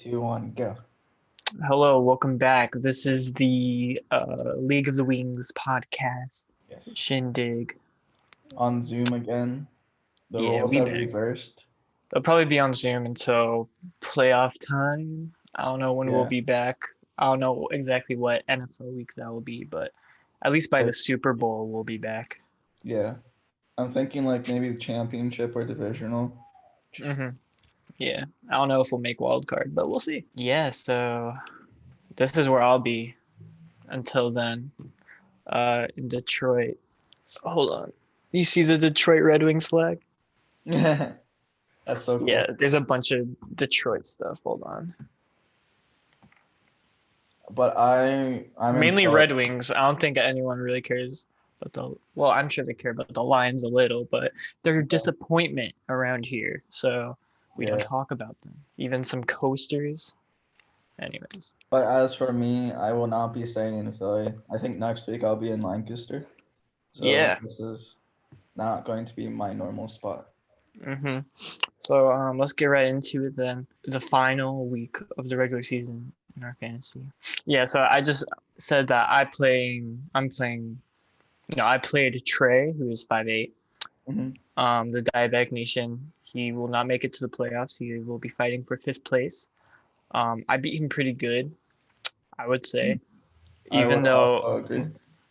2, 1, go. Hello, welcome back. This is the League of the Wings podcast. Yes. Shindig. On Zoom again. The Yeah, roles we have back. reversed. They'll probably be on Zoom until playoff time. I don't know when we'll Yeah. be back. I don't know exactly what NFL week that will be, but at least by the Super Bowl we'll be back. Yeah. I'm thinking like maybe championship or divisional. Yeah, I don't know if we'll make wild card, but we'll see. Yeah, so this is where I'll be until then. In Detroit. Hold on. You see the Detroit Red Wings flag? That's so Yeah, cool. there's a bunch of Detroit stuff. Hold on. But I'm Mainly impressed. Red Wings. I don't think anyone really cares about well, I'm sure they care about the Lions a little, but they're a disappointment around here. So we don't Yeah. talk about them. Even some coasters. Anyways. But as for me, I will not be staying in Philly. I think next week I'll be in Lancaster. So Yeah. this is not going to be my normal spot. So let's get right into it then. The final week of the regular season in our fantasy. Yeah, so I just said that I'm playing I played Trey, who is 5'8". The Diabetic Nation. He will not make it to the playoffs. He will be fighting for fifth place. I beat him pretty good, I would say. I Even would though also agree.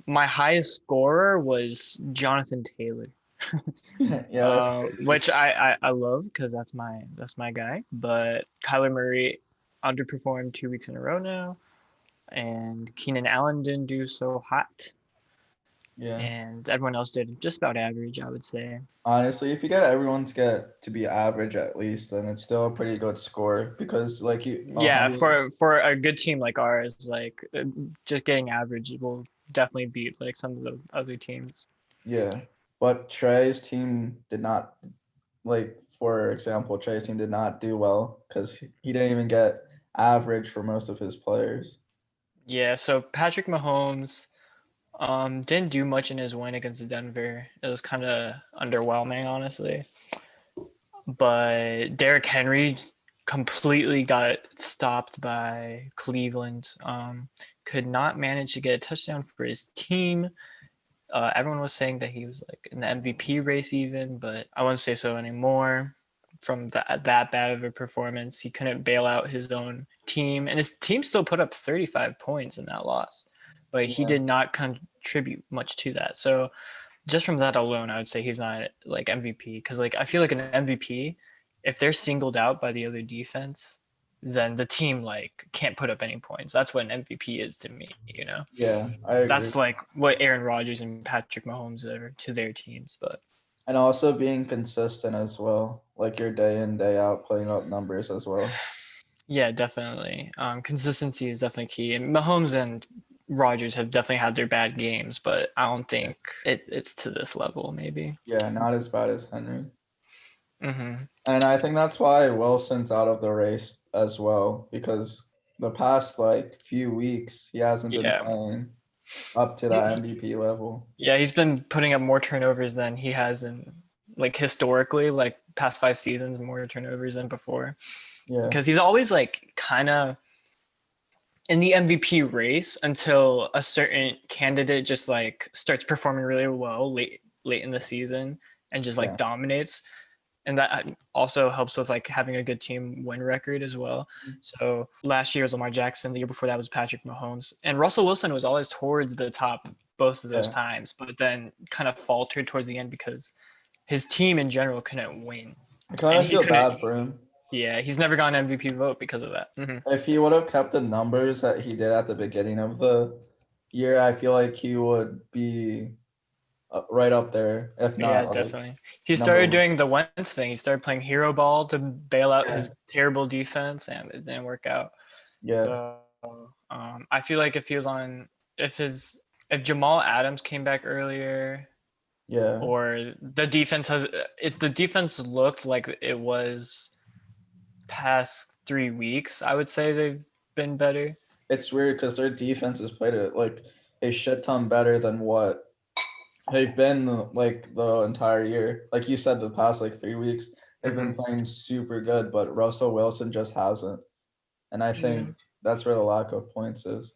my highest scorer was Jonathan Taylor. Yeah, that's crazy. Which I love because that's my guy. But Kyler Murray underperformed 2 weeks in a row now, and Keenan Allen didn't do so hot, Yeah. and everyone else did just about average, I would say. Honestly, if you get everyone to get to be average at least, then it's still a pretty good score because like you Yeah, for a good team like ours, like just getting average will definitely beat like some of the other teams. yeah. But Trey's team did not like for example, Trey's team did not do well because he didn't even get average for most of his players. Yeah, so Patrick Mahomes didn't do much in his win against Denver. It was kind of underwhelming, honestly. But Derrick Henry completely got stopped by Cleveland. Could not manage to get a touchdown for his team. Everyone was saying that he was like in the MVP race even, but I wouldn't say so anymore. From that bad of a performance, he couldn't bail out his own team, and his team still put up 35 points in that loss, but he Yeah. did not contribute much to that. So just from that alone, I would say he's not like MVP because like I feel like an MVP, if they're singled out by the other defense, then the team like can't put up any points. That's what an MVP is to me, you know. Yeah, I agree. That's like what Aaron Rodgers and Patrick Mahomes are to their teams, but And also being consistent as well. Like your day in, day out putting up numbers as well. yeah, definitely. Consistency is definitely key. And Mahomes and Rodgers have definitely had their bad games, but I don't Yeah. think it's to this level. Maybe. Yeah, not as bad as Henry. Mm-hmm. And I think that's why Wilson's out of the race as well, because the past like few weeks he hasn't been Yeah. playing up to that MVP level. Yeah, he's been putting up more turnovers than he has in like historically, like past 5 seasons, more turnovers than before. Yeah. Because he's always like kind of in the MVP race until a certain candidate just like starts performing really well late in the season and just like Yeah. dominates. And that also helps with like having a good team win record as well. So last year was Lamar Jackson. The year before that was Patrick Mahomes. And Russell Wilson was always towards the top both of those Yeah. times, but then kind of faltered towards the end because his team in general couldn't win. I kind And of he feel couldn't, bad for him. yeah, he's never gotten an MVP vote because of that. If he would have kept the numbers that he did at the beginning of the year, I feel like he would be right up there, if Yeah, not like definitely. He number started one. doing the Wentz thing. He started playing hero ball to bail out Yeah. his terrible defense, and it didn't work out. Yeah. So I feel like if he was on, if Jamal Adams came back earlier, Yeah. or the defense has, if the defense looked like it was past 3 weeks, I would say they've been better. It's weird because their defense has played it like a shit ton better than what they've been like the entire year. Like you said, the past like 3 weeks, they've been playing super good, but Russell Wilson just hasn't. And I think that's where the lack of points is.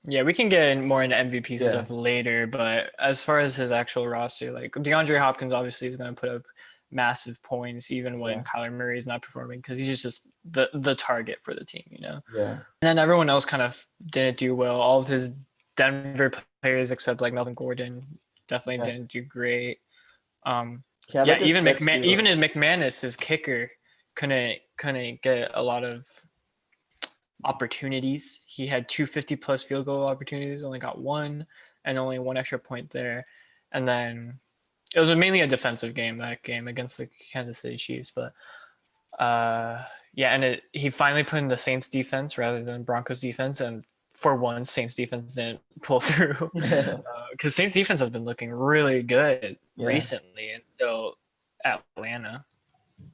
Yeah, we can get more into MVP Yeah. stuff later, but as far as his actual roster, like DeAndre Hopkins obviously is going to put up massive points even when Kyler Murray is not performing because he's just the target for the team, you know? Yeah. And then everyone else kind of didn't do well. All of his Denver players except like Melvin Gordon definitely didn't do great. Even in McManus, his kicker couldn't get a lot of opportunities. He had 250+ field goal opportunities, only got one, and only one extra point there. And then it was mainly a defensive game, that game against the Kansas City Chiefs. But he finally put in the Saints defense rather than Broncos defense, and for once, Saints defense didn't pull through because Saints defense has been looking really good recently until Atlanta.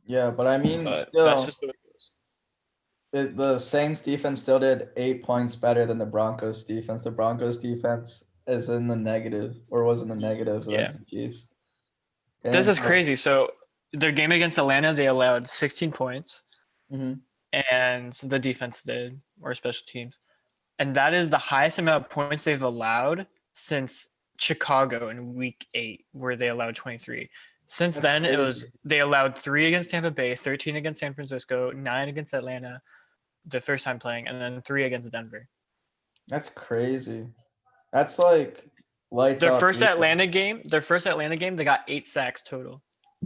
Yeah, but I mean, still, that's just the way it goes. The Saints defense still did 8 points better than the Broncos defense. The Broncos defense is in the negative, or was in the negatives against the Chiefs. This is crazy. So their game against Atlanta, they allowed 16 points, and the defense did, or special teams, and that is the highest amount of points they've allowed since Chicago in Week 8, where they allowed 23. Since then, they allowed 3 against Tampa Bay, 13 against San Francisco, 9 against Atlanta, the first time playing, and then 3 against Denver. That's crazy. That's like lights out. Their first Atlanta game, they got 8 sacks total.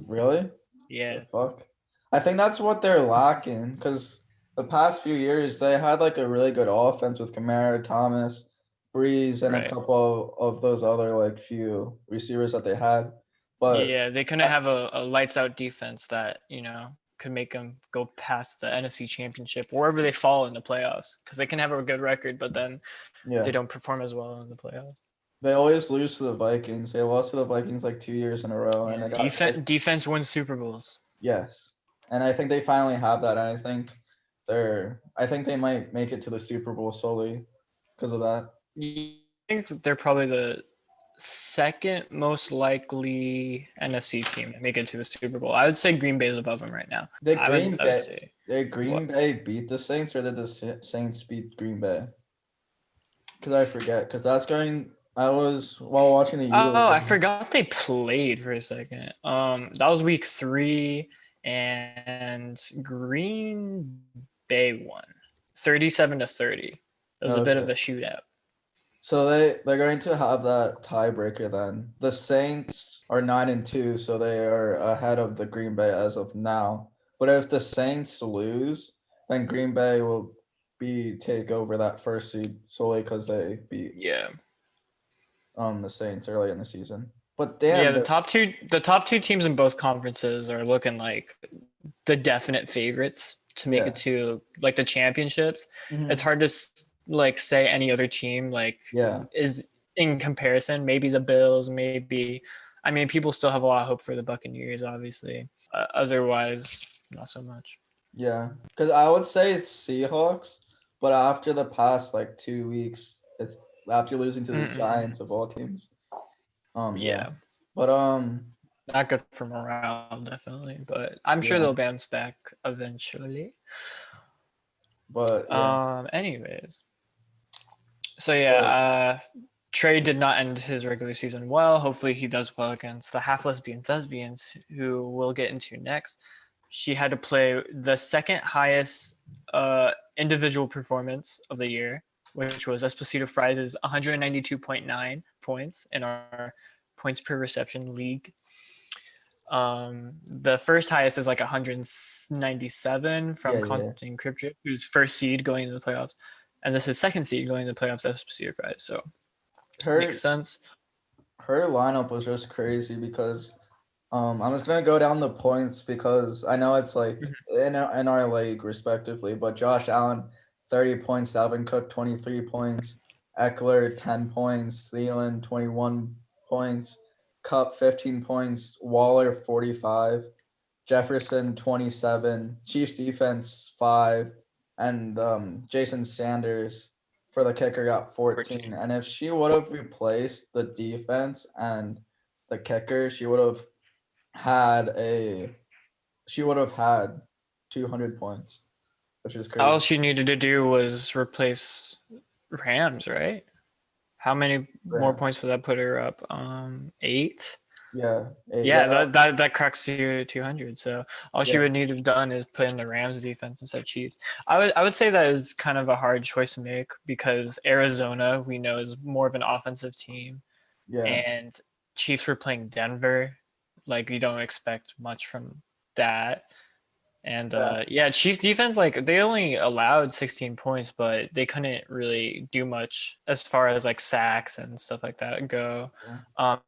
Really? Yeah. Fuck. I think that's what they're lacking because the past few years they had like a really good offense with Kamara, Thomas, Breeze, and a couple of those other like few receivers that they had. But they couldn't have a lights out defense that, you know, could make them go past the NFC Championship wherever they fall in the playoffs, because they can have a good record, but then they don't perform as well in the playoffs. They always lose to the Vikings. They lost to the Vikings like 2 years in a row, and defense wins Super Bowls. Yes, and I think they finally have that. And I think they might make it to the Super Bowl solely because of that. You think they're probably the second most likely NFC team to make it to the Super Bowl? I would say Green Bay is above them right now. Did Green Bay beat the Saints, or did the Saints beat Green Bay? Because I forget. Because that's going. I was while watching the Eagles. Oh, I forgot they played for a second. That was Week 3, and Green Bay won 37-30. It was a bit of a shootout. So they're going to have that tiebreaker then. The Saints are 9-2, so they are ahead of the Green Bay as of now. But if the Saints lose, then Green Bay will take over that first seed solely because they beat the Saints early in the season. But damn, the top two teams in both conferences are looking like the definite favorites to make it to like the championships. It's hard to like say any other team is in comparison. Maybe the Bills, I mean, people still have a lot of hope for the Buccaneers, obviously. Otherwise, not so much. Yeah, because I would say it's Seahawks, but after the past like 2 weeks, it's after losing to the Giants of all teams. But not good for morale, definitely. But I'm sure they'll bounce back eventually. But anyways. So Trey did not end his regular season well. Hopefully he does well against the half lesbian thespians, who we'll get into next. She had to play the second highest individual performance of the year, which was Esposito Fries' 192.9 points in our points per reception league. The first highest is like 197 from Compton Crypto, who's first seed going into the playoffs. And this is second seed going into the playoffs, Esposito Fries. So makes sense. Her lineup was just crazy because I'm just going to go down the points because I know it's like in our league respectively, but Josh Allen, 30 points, Dalvin Cook, 23 points, Eckler, 10 points, Thielen, 21 points, Kupp, 15 points, Waller, 45, Jefferson, 27, Chiefs defense, 5, and Jason Sanders for the kicker got 14. And if she would have replaced the defense and the kicker, she would have had 200 points. which is crazy. All she needed to do was replace Rams, right? How many more points would that put her up? 8. Yeah, Yeah, that cracks you 200. So all she yeah, would need to have done is play in the Rams defense instead of Chiefs. I would say that is kind of a hard choice to make because Arizona we know is more of an offensive team, yeah, and Chiefs were playing Denver. Like you don't expect much from that. And Chiefs defense, like they only allowed 16 points, but they couldn't really do much as far as like sacks and stuff like that go.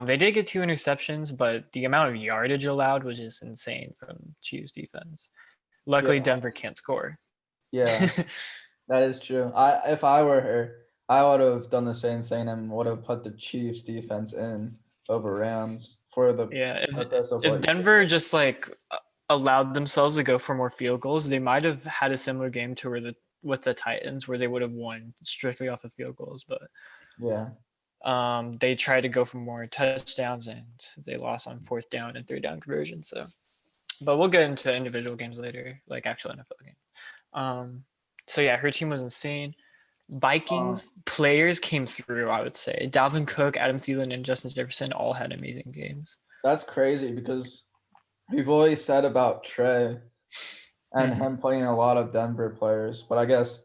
They did get 2 interceptions, but the amount of yardage allowed was just insane from Chiefs defense. Luckily, yeah, Denver can't score. yeah. That is true. If I were her, I would have done the same thing and would have put the Chiefs defense in over Rams for the Yeah, purpose of if like. Denver just like allowed themselves to go for more field goals, they might have had a similar game to with the Titans where they would have won strictly off of field goals, but Yeah, they tried to go for more touchdowns and they lost on 4th down and 3rd down conversion. So, but we'll get into individual games later, like actual NFL games. So yeah, her team was insane. Vikings players came through, I would say. Dalvin Cook, Adam Thielen, and Justin Jefferson all had amazing games. that's crazy because we've always said about Trey and him playing a lot of Denver players, but I guess.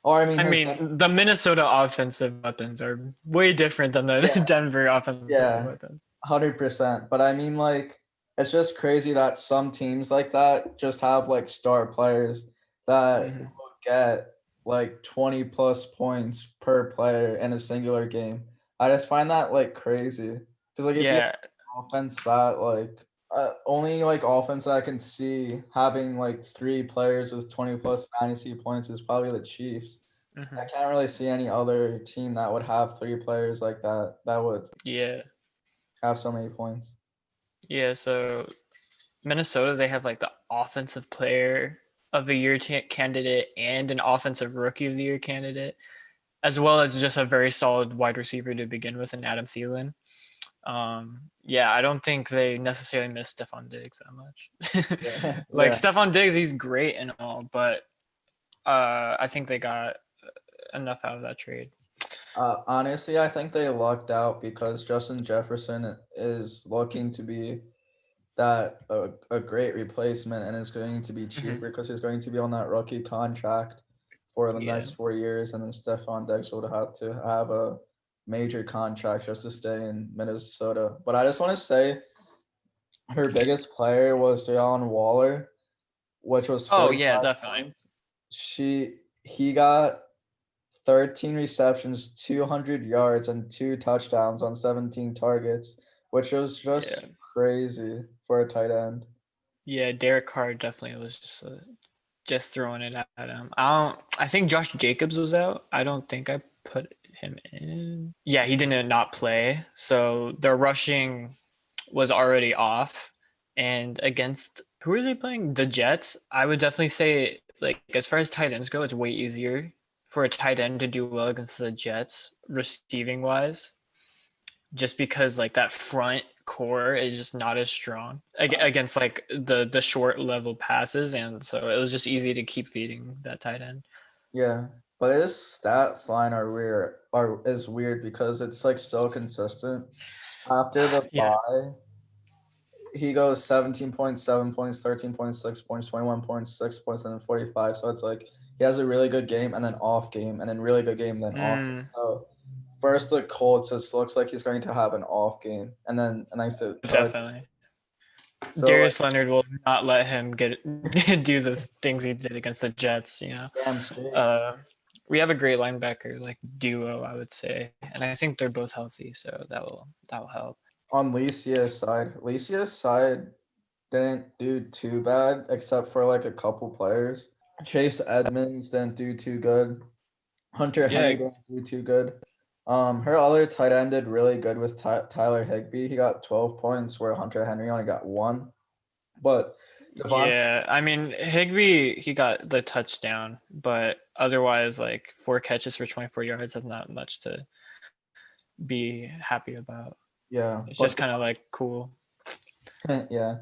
Or I mean, the Minnesota offensive weapons are way different than the Denver offensive weapons. 100%. But I mean, like, it's just crazy that some teams like that just have like star players that will get like 20 plus points per player in a singular game. I just find that like crazy because like if you have offense that like only like offense that I can see having like 3 players with 20 plus fantasy points is probably the Chiefs. I can't really see any other team that would have 3 players like that would have so many points. Yeah, so Minnesota, they have like the offensive player of the year candidate and an offensive rookie of the year candidate, as well as just a very solid wide receiver to begin with in Adam Thielen. I don't think they necessarily miss Stephon Diggs that much. Like Stephon Diggs, he's great and all, but I think they got enough out of that trade. Honestly, I think they lucked out because Justin Jefferson is looking to be that a great replacement and is going to be cheaper because he's going to be on that rookie contract for the next 4 years, and then Stephon Diggs would have to have a major contract just to stay in Minnesota. But I just want to say her biggest player was Jalen Waller, which was 45 definitely. points. He got 13 receptions, 200 yards, and 2 touchdowns on 17 targets, which was just crazy for a tight end. Yeah, Derek Carr definitely was just throwing it at him. I think Josh Jacobs was out. I don't think I put him in. Yeah, he didn't not play. So the rushing was already off. And against who are they playing? The Jets. I would definitely say, like, as far as tight ends go, it's way easier for a tight end to do well against the Jets, receiving wise, just because like that front core is just not as strong against like the short level passes, and so it was just easy to keep feeding that tight end. Yeah, but his stats line is weird because it's like so consistent. After the bye, he goes 17.7 points, 13.6 points, 21.6 points, and then 45. So it's like he has a really good game and then off game, and then really good game, then off game. So first the Colts, it looks like he's going to have an off game, and then Definitely. So Darius Leonard will not let him do the things he did against the Jets. Damn straight. We have a great linebacker like duo, I would say, and I think they're both healthy, so that will help. On Licia's side didn't do too bad except for like a couple players. Chase Edmonds didn't do too good. Hunter Henry didn't do too good. Her other tight end did really good with Tyler Higbee. He got 12 points where Hunter Henry only got 1. But I mean Higbee, he got the touchdown, but otherwise like 4 catches for 24 yards. That's not much to be happy about. Yeah, it's just kind of like cool. Yeah,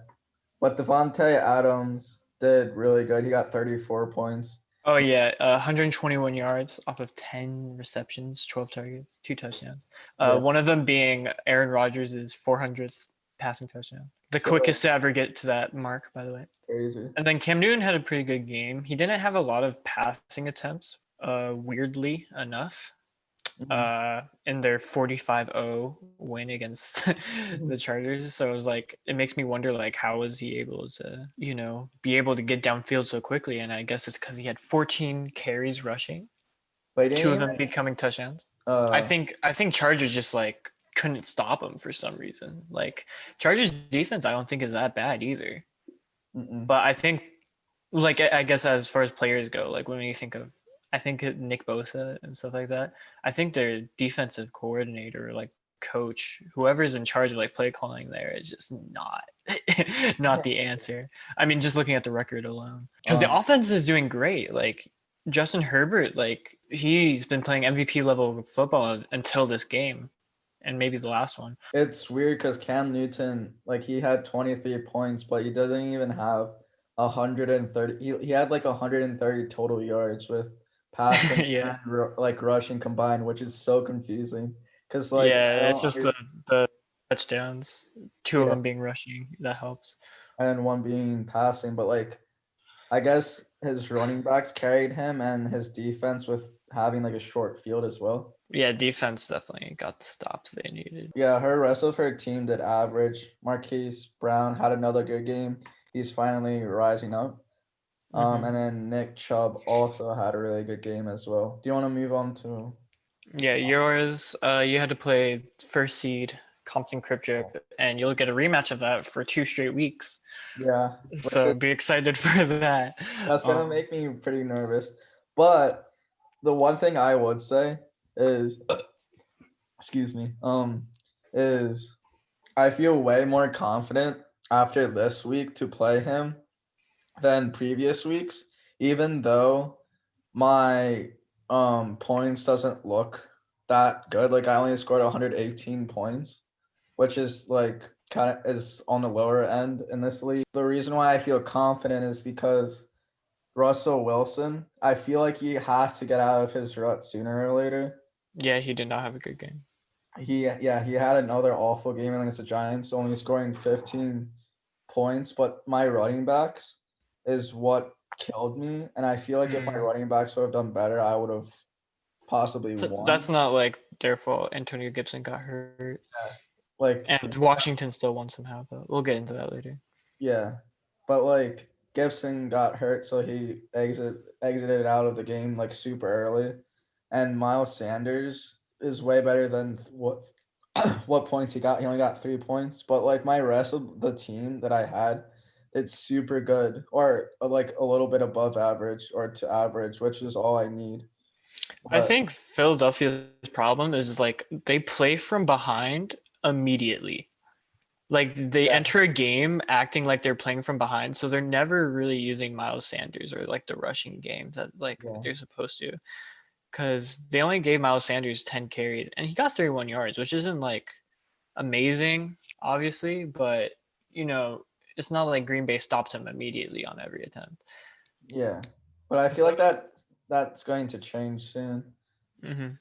but Devontae Adams did really good. He got 34 points. Oh yeah, 121 yards off of 10 receptions, 12 targets, 2 touchdowns. Yeah, One of them being Aaron Rodgers' 400th passing touchdown, the so quickest to ever get to that mark, by the way. crazy. And then Cam Newton had a pretty good game. He didn't have a lot of passing attempts, weirdly enough, Mhm. in their 45-0 win against the Chargers. So it was like, it makes me wonder, like, how was he able to, be able to get downfield so quickly? And I guess it's because he had 14 carries rushing, But he 2 didn't of even them becoming touchdowns. I uh think Chargers just like couldn't stop him for some reason. Like Chargers defense, I don't think is that bad either. mm-mm. But I think, like, I guess as far as players go, like when you think of, I think Nick Bosa and stuff like that, I think their defensive coordinator, like coach, whoever's in charge of like play calling there is just not not the answer. I mean, just looking at the record alone, because the Um, offense is doing great. Like Justin Herbert, like he's been playing MVP level football until this game, and maybe the last one. it's weird because Cam Newton, like he had 23 points, but he doesn't even have 130. He had like 130 total yards with passing Yeah, and like rushing combined, which is so confusing. Because like I yeah, it's don't just under the touchdowns, 2 of yeah, them being rushing, that helps. and one being passing, but like I guess his running backs carried him and his defense with having like a short field as well. Yeah, defense definitely got the stops they needed. Yeah, her rest of her team did average. Marquise Brown had another good game. He's finally rising up. Hmm. And then Nick Chubb also had a really good game as well. Do you want to move on to? Yeah, yours, you had to play first seed Compton Crypt Drip, and you'll get a rematch of that for 2 straight weeks. Yeah, which So is be excited for that. that's gonna make me pretty nervous. But the one thing I would say is, excuse me, is I feel way more confident after this week to play him than previous weeks, even though my points doesn't look that good. Like I only scored 118 points, which is like kind of is on the lower end in this league. The reason why I feel confident is because Russell Wilson, I feel like he has to get out of his rut sooner or later. Yeah, he did not have a good game. He had another awful game against the Giants, only scoring 15 points, but my running backs is what killed me. And I feel like if my Mm. running backs would have done better, I would have possibly So that's won. not like their fault. Antonio Gibson got hurt, Like, and Washington still won somehow, but we'll get into that later. yeah. But like Gibson got hurt, so he exited out of the game like super early. And Miles Sanders is way better than what what points he got. He only got 3 points. But like my rest of the team that I had, it's super good. Or like a little bit above average or to average, which is all I need. I But think Philadelphia's problem is like they play from behind immediately. Like they yeah, enter a game acting like they're playing from behind, so they're never really using Miles Sanders or like the rushing game that like yeah. they're supposed to. Because they only gave Miles Sanders 10 carries and he got 31 yards, which isn't like amazing, obviously, but it's not like Green Bay stopped him immediately on every attempt. Yeah. But I feel So, like that's going to change soon. mhm.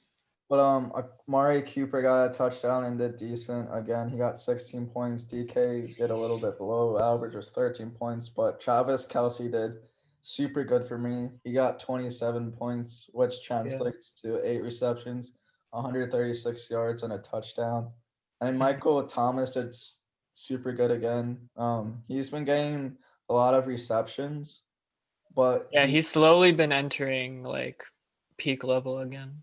But Amari Cooper got a touchdown and did decent. Again, he got 16 points. DK did a little bit below average, was 13 points. But Travis Kelsey did super good for me. He got 27 points, which Yeah. translates to 8 receptions, 136 yards, and a touchdown. And Mhm. Michael Thomas did super good again. He's been getting a lot of receptions, but Yeah, he's slowly been entering like peak level again.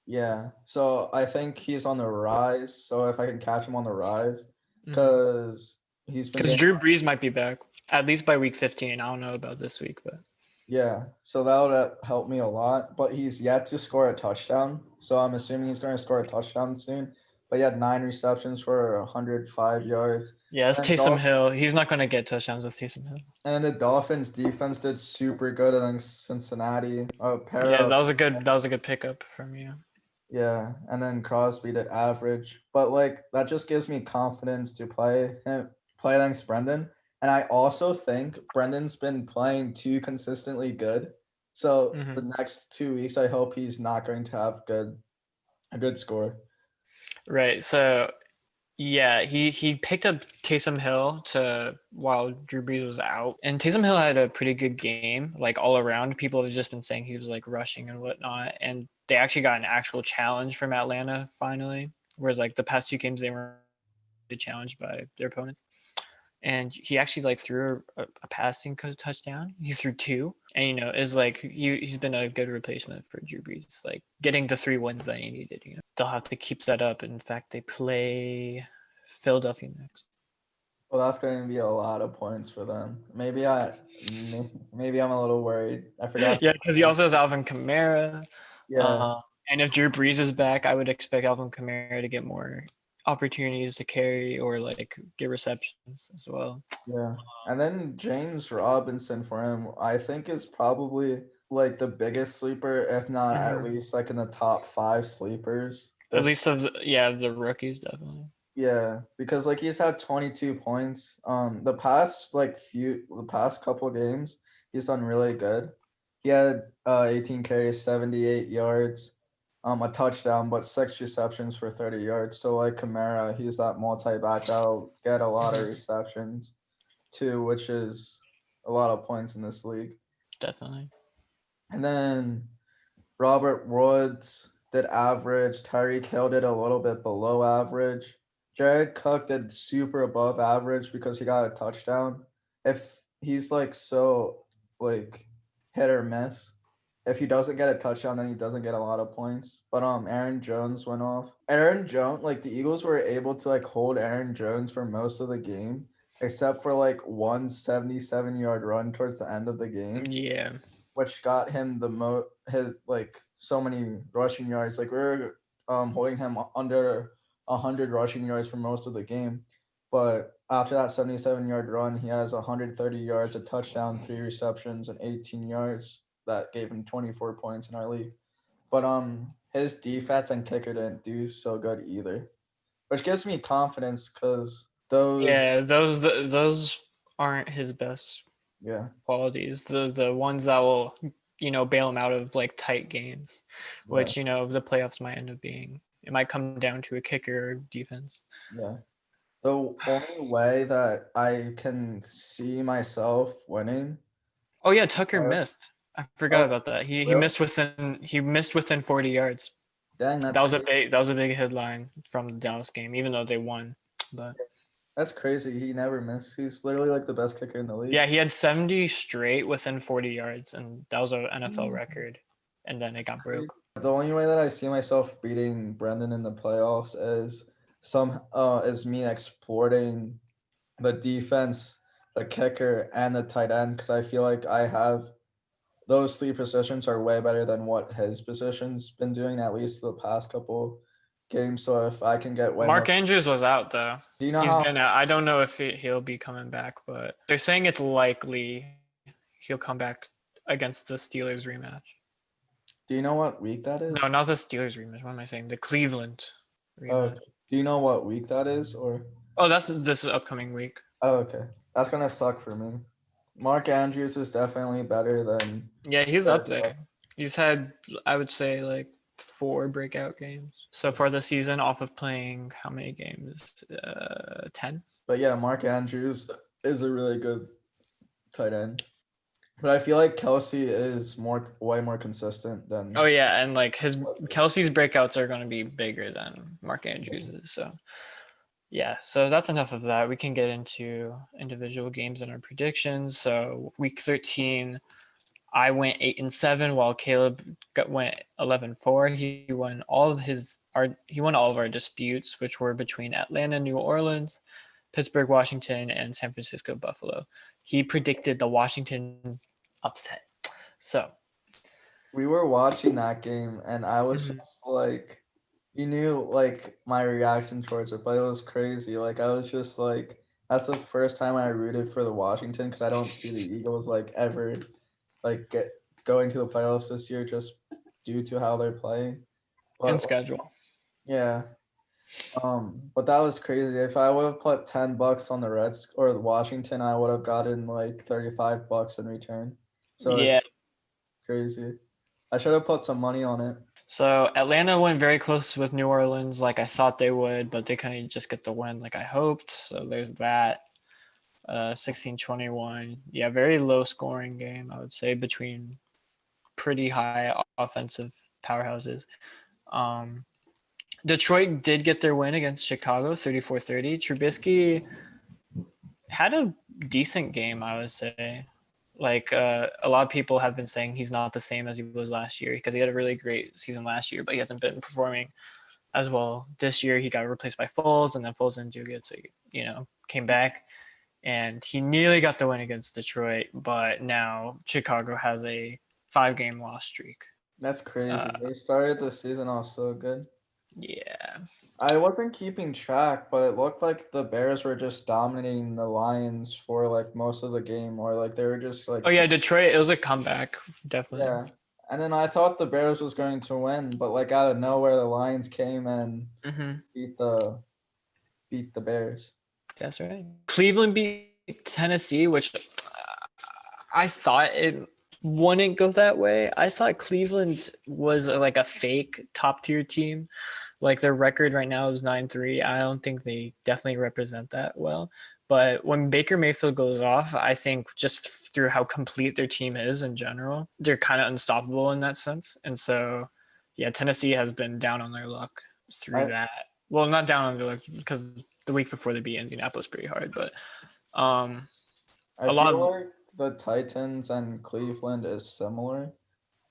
yeah, so I think he's on the rise. So if I can catch him on the rise, Mhm. because he's been Because getting Drew Brees might be back at least by week 15. I don't know about this week, but yeah, so that would help me a lot. But he's yet to score a touchdown, so I'm assuming he's going to score a touchdown soon. But he had 9 receptions for 105 yards. yeah, it's And Taysom Hill. He's not going to get touchdowns with Taysom Hill. the Dolphins defense did super good against Cincinnati. A pair Yeah, of that was a good pickup from you. yeah, and then Crosby did average, but like that just gives me confidence to play against Brendan. And I also think Brendan's been playing too consistently good. So Mhm. the next 2 weeks, I hope he's not going to have a good score. Right. So yeah, he picked up Taysom Hill to while Drew Brees was out, and Taysom Hill had a pretty good game, like all around. People have just been saying he was like rushing and whatnot, and they actually got an actual challenge from Atlanta finally, whereas like the past two games they weren't challenged by their opponents. And he actually like threw a passing touchdown. He threw two, and is like he's been a good replacement for Drew Brees, like getting the 3 wins that he needed. They'll have to keep that up. In fact, they play Philadelphia next. Well, that's going to be a lot of points for them. Maybe I'm a little worried. I forgot. Yeah, because he also has Alvin Kamara. Yeah, And if Drew Brees is back, I would expect Alvin Kamara to get more opportunities to carry or like get receptions as well. yeah. And then James Robinson for him, I think is probably like the biggest sleeper, if not at Mhm. least like in the top 5 sleepers. At This least of the rookies definitely. Yeah, because like he's had 22 points. The past couple games, he's done really good. He had 18 carries, 78 yards, a touchdown, but 6 receptions for 30 yards. So like Kamara, he's that multi-back that'll get a lot of Mhm. receptions too, which is a lot of points in this league. Definitely. And then Robert Woods did average. Tyreek Hill did a little bit below average. Jared Cook did super above average because he got a touchdown. If he's like so like hit or miss, if he doesn't get a touchdown, then he doesn't get a lot of points. But Aaron Jones went off. Aaron Jones, like the Eagles were able to like hold Aaron Jones for most of the game, except for like one 77-yard run towards the end of the game, Yeah. which got him his like so many rushing yards. Like we were holding him under 100 rushing yards for most of the game, but after that 77-yard run, he has 130 yards, a touchdown, 3 receptions, and 18 yards. That gave him 24 points in our league. But his defense and kicker didn't do so good either, which gives me confidence because those Yeah, those aren't his best yeah qualities. The ones that will bail him out of like tight games, yeah which the playoffs might end up being. It might come down to a kicker or defense. yeah. The only way that I can see myself winning. Oh yeah, Tucker Uh, missed. I forgot oh, about that. He really? missed within 40 yards. Dang, That was a big headline from the Dallas game, even though they won. But that's crazy. He never missed. He's literally like the best kicker in the league. yeah, he had 70 straight within 40 yards, and that was an NFL record. And then it got broke. The only way that I see myself beating Brendan in the playoffs is me exploiting the defense, the kicker, and the tight end because I feel like I have those 3 positions are way better than what his position's been doing at least the past couple games. So if I can get way more, Mark Andrews was out though. do you know He's how? been out. I don't know if he'll be coming back, but they're saying it's likely he'll come back against the Steelers rematch. Do you know what week that is? No, not the Steelers rematch. What am I saying? The Cleveland rematch. Okay. Do you know what week that is, or? Oh, that's this upcoming week. Oh, okay. That's gonna suck for me. Mark Andrews is definitely better than. Yeah, he's up there. He's had, I would say, like 4 breakout games so far this season off of playing how many games? 10. But yeah, Mark Andrews is a really good tight end. But I feel like Kelsey is way more consistent than. Oh yeah, and like his Kelsey's breakouts are going to be bigger than Mark Andrews's. So yeah, so that's enough of that. We can get into individual games and our predictions. So week 13, I went 8-7, while Caleb went 11-4. He won all of our disputes, which were between Atlanta, New Orleans, Pittsburgh, Washington, and San Francisco, Buffalo. He predicted the Washington upset. So We were watching that game, and I was just like, you knew like my reaction towards it, but it was crazy. Like I was just like, that's the first time I rooted for the Washington because I don't see the Eagles like ever get going to the playoffs this year just due to how they're playing. in But schedule. yeah, But that was crazy. If I would have put $10 on the Reds or the Washington, I would have gotten like $35 in return. So Yeah. it's crazy. I should have put some money on it. So Atlanta went very close with New Orleans, like I thought they would, but they couldn't just get the win like I hoped. So there's that. 16-21. Yeah, very low scoring game, I would say, between pretty high offensive powerhouses. Um, Detroit did get their win against Chicago, 34-30. Trubisky had a decent game, I would say. Like a lot of people have been saying he's not the same as he was last year because he had a really great season last year, but he hasn't been performing as well this year. He got replaced by Foles, and then Foles didn't do good, so he came back, and he nearly got the win against Detroit. But now Chicago has a 5-game loss streak. That's crazy. They started the season off so good. Yeah. I wasn't keeping track, but it looked like the Bears were just dominating the Lions for like most of the game, or like they were just like. Oh yeah, Detroit. It was a comeback, definitely. Yeah. And then I thought the Bears was going to win, but like out of nowhere, the Lions came and beat the Bears. That's right. Cleveland beat Tennessee, which I thought it wouldn't go that way. I thought Cleveland was like a fake top tier team. Like their record right now is 9-3. I don't think they definitely represent that well. But when Baker Mayfield goes off, I think just through how complete their team is in general, they're kind of unstoppable in that sense. And so, yeah, Tennessee has been down on their luck through that. Well, not down on their luck because the week before they beat Indianapolis pretty hard, but I a lot feel of like the Titans and Cleveland is similar.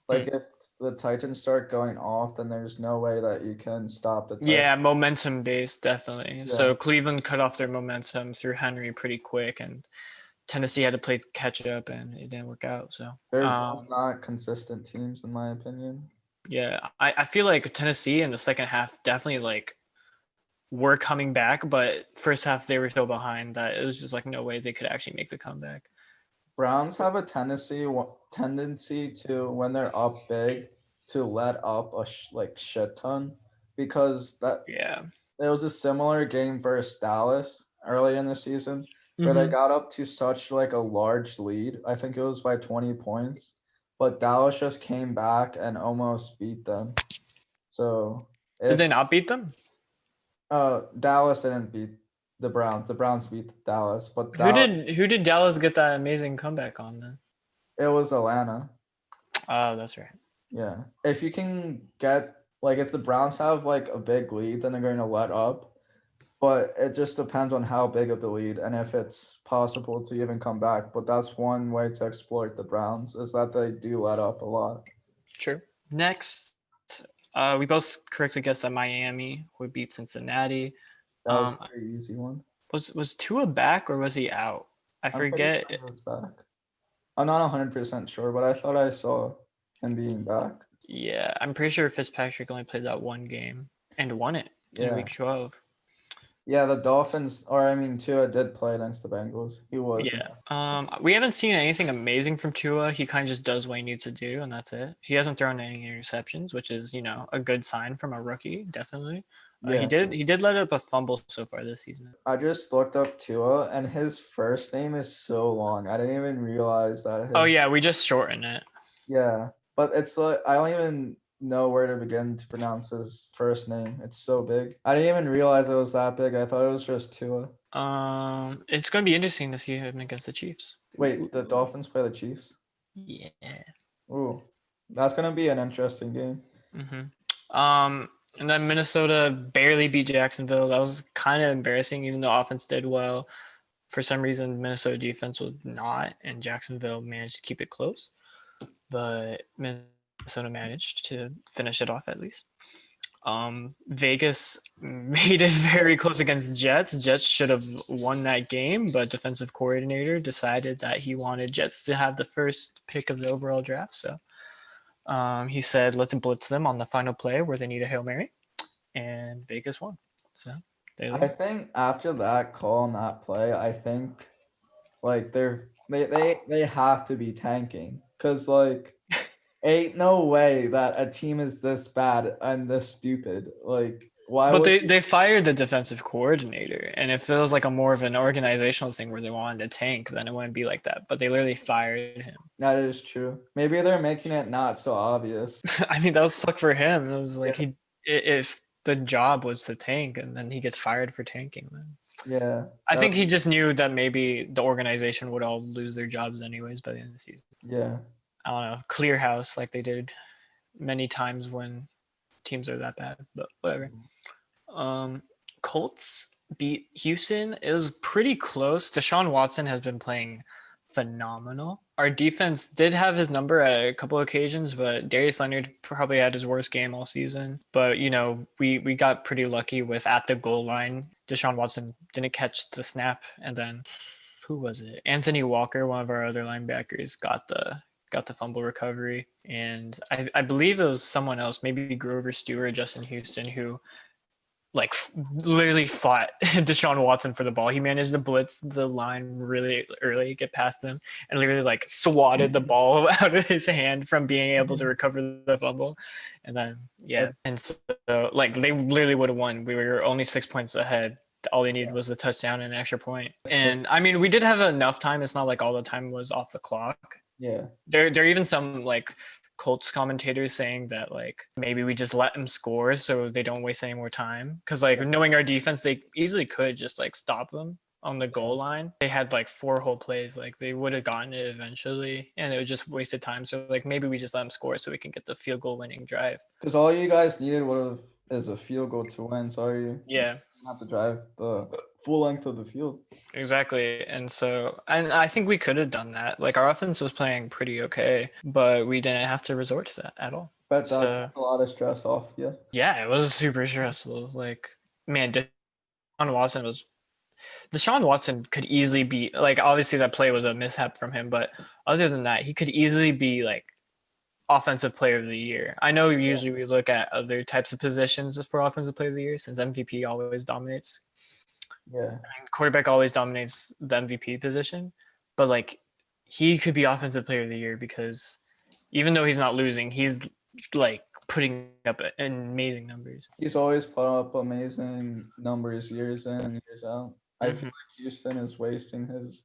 Like if the Titans start going off, then there's no way that you can stop the Titans. yeah, momentum based, definitely. Yeah. So Cleveland cut off their momentum through Henry pretty quick, and Tennessee had to play catch up, and it didn't work out. So They're both not consistent teams, in my opinion. yeah, I feel like Tennessee in the second half definitely like were coming back, but first half they were so behind that it was just like no way they could actually make the comeback. Browns have a tendency to, when they're up big, to let up a shit ton, because Yeah. it was a similar game versus Dallas early in the season where they got up to such like a large lead. I think it was by 20 points, but Dallas just came back and almost beat them. So Did they not beat them? Dallas didn't beat the Browns. The Browns beat Dallas, but Who did Dallas get that amazing comeback on then? it was Atlanta. Oh, that's right. Yeah. If you can get like if the Browns have like a big lead, then they're going to let up. But it just depends on how big of the lead and if it's possible to even come back. But that's one way to exploit the Browns, is that they do let up a lot. True. Next, we both correctly guessed that Miami would beat Cincinnati. That was a very easy one. Was Tua back or was he out? I forget. Sure he was back. I'm not 100% sure, but I thought I saw him being back. Yeah, I'm pretty sure Fitzpatrick only played that one game and won it in week 12. Yeah, the Dolphins, Tua did play against the Bengals. He was. Yeah. We haven't seen anything amazing from Tua. He kind of just does what he needs to do, and that's it. He hasn't thrown any interceptions, which is, a good sign from a rookie, definitely. Yeah. He did let up a fumble so far this season. I just looked up Tua, and his first name is so long. I didn't even realize that. Oh yeah, we just shorten it. Yeah, but it's like I don't even know where to begin to pronounce his first name. It's so big. I didn't even realize it was that big. I thought it was just Tua. It's going to be interesting to see him against the Chiefs. Wait, the Dolphins play the Chiefs? Yeah. Ooh, that's going to be an interesting game. And then Minnesota barely beat Jacksonville. That was kind of embarrassing, even though offense did well. For some reason, Minnesota defense was not, and Jacksonville managed to keep it close. But Minnesota managed to finish it off at least. Vegas made it very close against Jets. Jets should have won that game, but defensive coordinator decided that he wanted Jets to have the first pick of the overall draft. So he said, let's blitz them on the final play where they need a Hail Mary, and Vegas won. So I think after that call and that play, I think like they have to be tanking, because like ain't no way that a team is this bad and this stupid. Like Why But would they fired the defensive coordinator, and if it was like a more of an organizational thing where they wanted to tank, then it wouldn't be like that. But they literally fired him. that is true. Maybe they're making it not so obvious. I mean, that would suck for him. It was like Yeah. if the job was to tank, and then he gets fired for tanking, then Yeah. I think he just knew that maybe the organization would all lose their jobs anyways by the end of the season. Yeah. I don't know, clear house like they did many times when teams are that bad, but whatever. Colts beat Houston. It was pretty close. Deshaun Watson has been playing phenomenal. Our defense did have his number at a couple occasions, but Darius Leonard probably had his worst game all season. But we got pretty lucky with at the goal line. Deshaun Watson didn't catch the snap, and then who was it? Anthony Walker, one of our other linebackers, got the fumble recovery, and I believe it was someone else, maybe Grover Stewart, Justin Houston, who like literally fought Deshaun Watson for the ball. He managed to blitz the line really early, get past them, and literally like swatted the ball out of his hand from being able to recover the fumble. And then and so like they literally would have won. We were only 6 points ahead. All they needed was a touchdown and an extra point. And I mean, we did have enough time. It's not like all the time was off the clock. Yeah. There are even some like Colts commentators saying that like maybe we just let them score so they don't waste any more time, because like knowing our defense, they easily could just like stop them on the goal line. They had like 4 whole plays, like they would have gotten it eventually, and it would just wasted time. So like maybe we just let them score so we can get the field goal winning drive. Because all you guys needed is a field goal to win. So you have to drive the full length of the field. Exactly. And I think we could have done that. Like our offense was playing pretty okay, but we didn't have to resort to that at all. But that took a lot of stress off. Yeah, it was super stressful. Like, man, Deshaun Watson could easily be like, obviously that play was a mishap from him, but other than that, he could easily be like offensive player of the year. I know usually we look at other types of positions for offensive player of the year, since MVP always dominates. Yeah. Quarterback always dominates the MVP position, but like he could be offensive player of the year because even though he's not losing, he's like putting up amazing numbers. He's always put up amazing numbers years in and years out. I feel like Houston is wasting his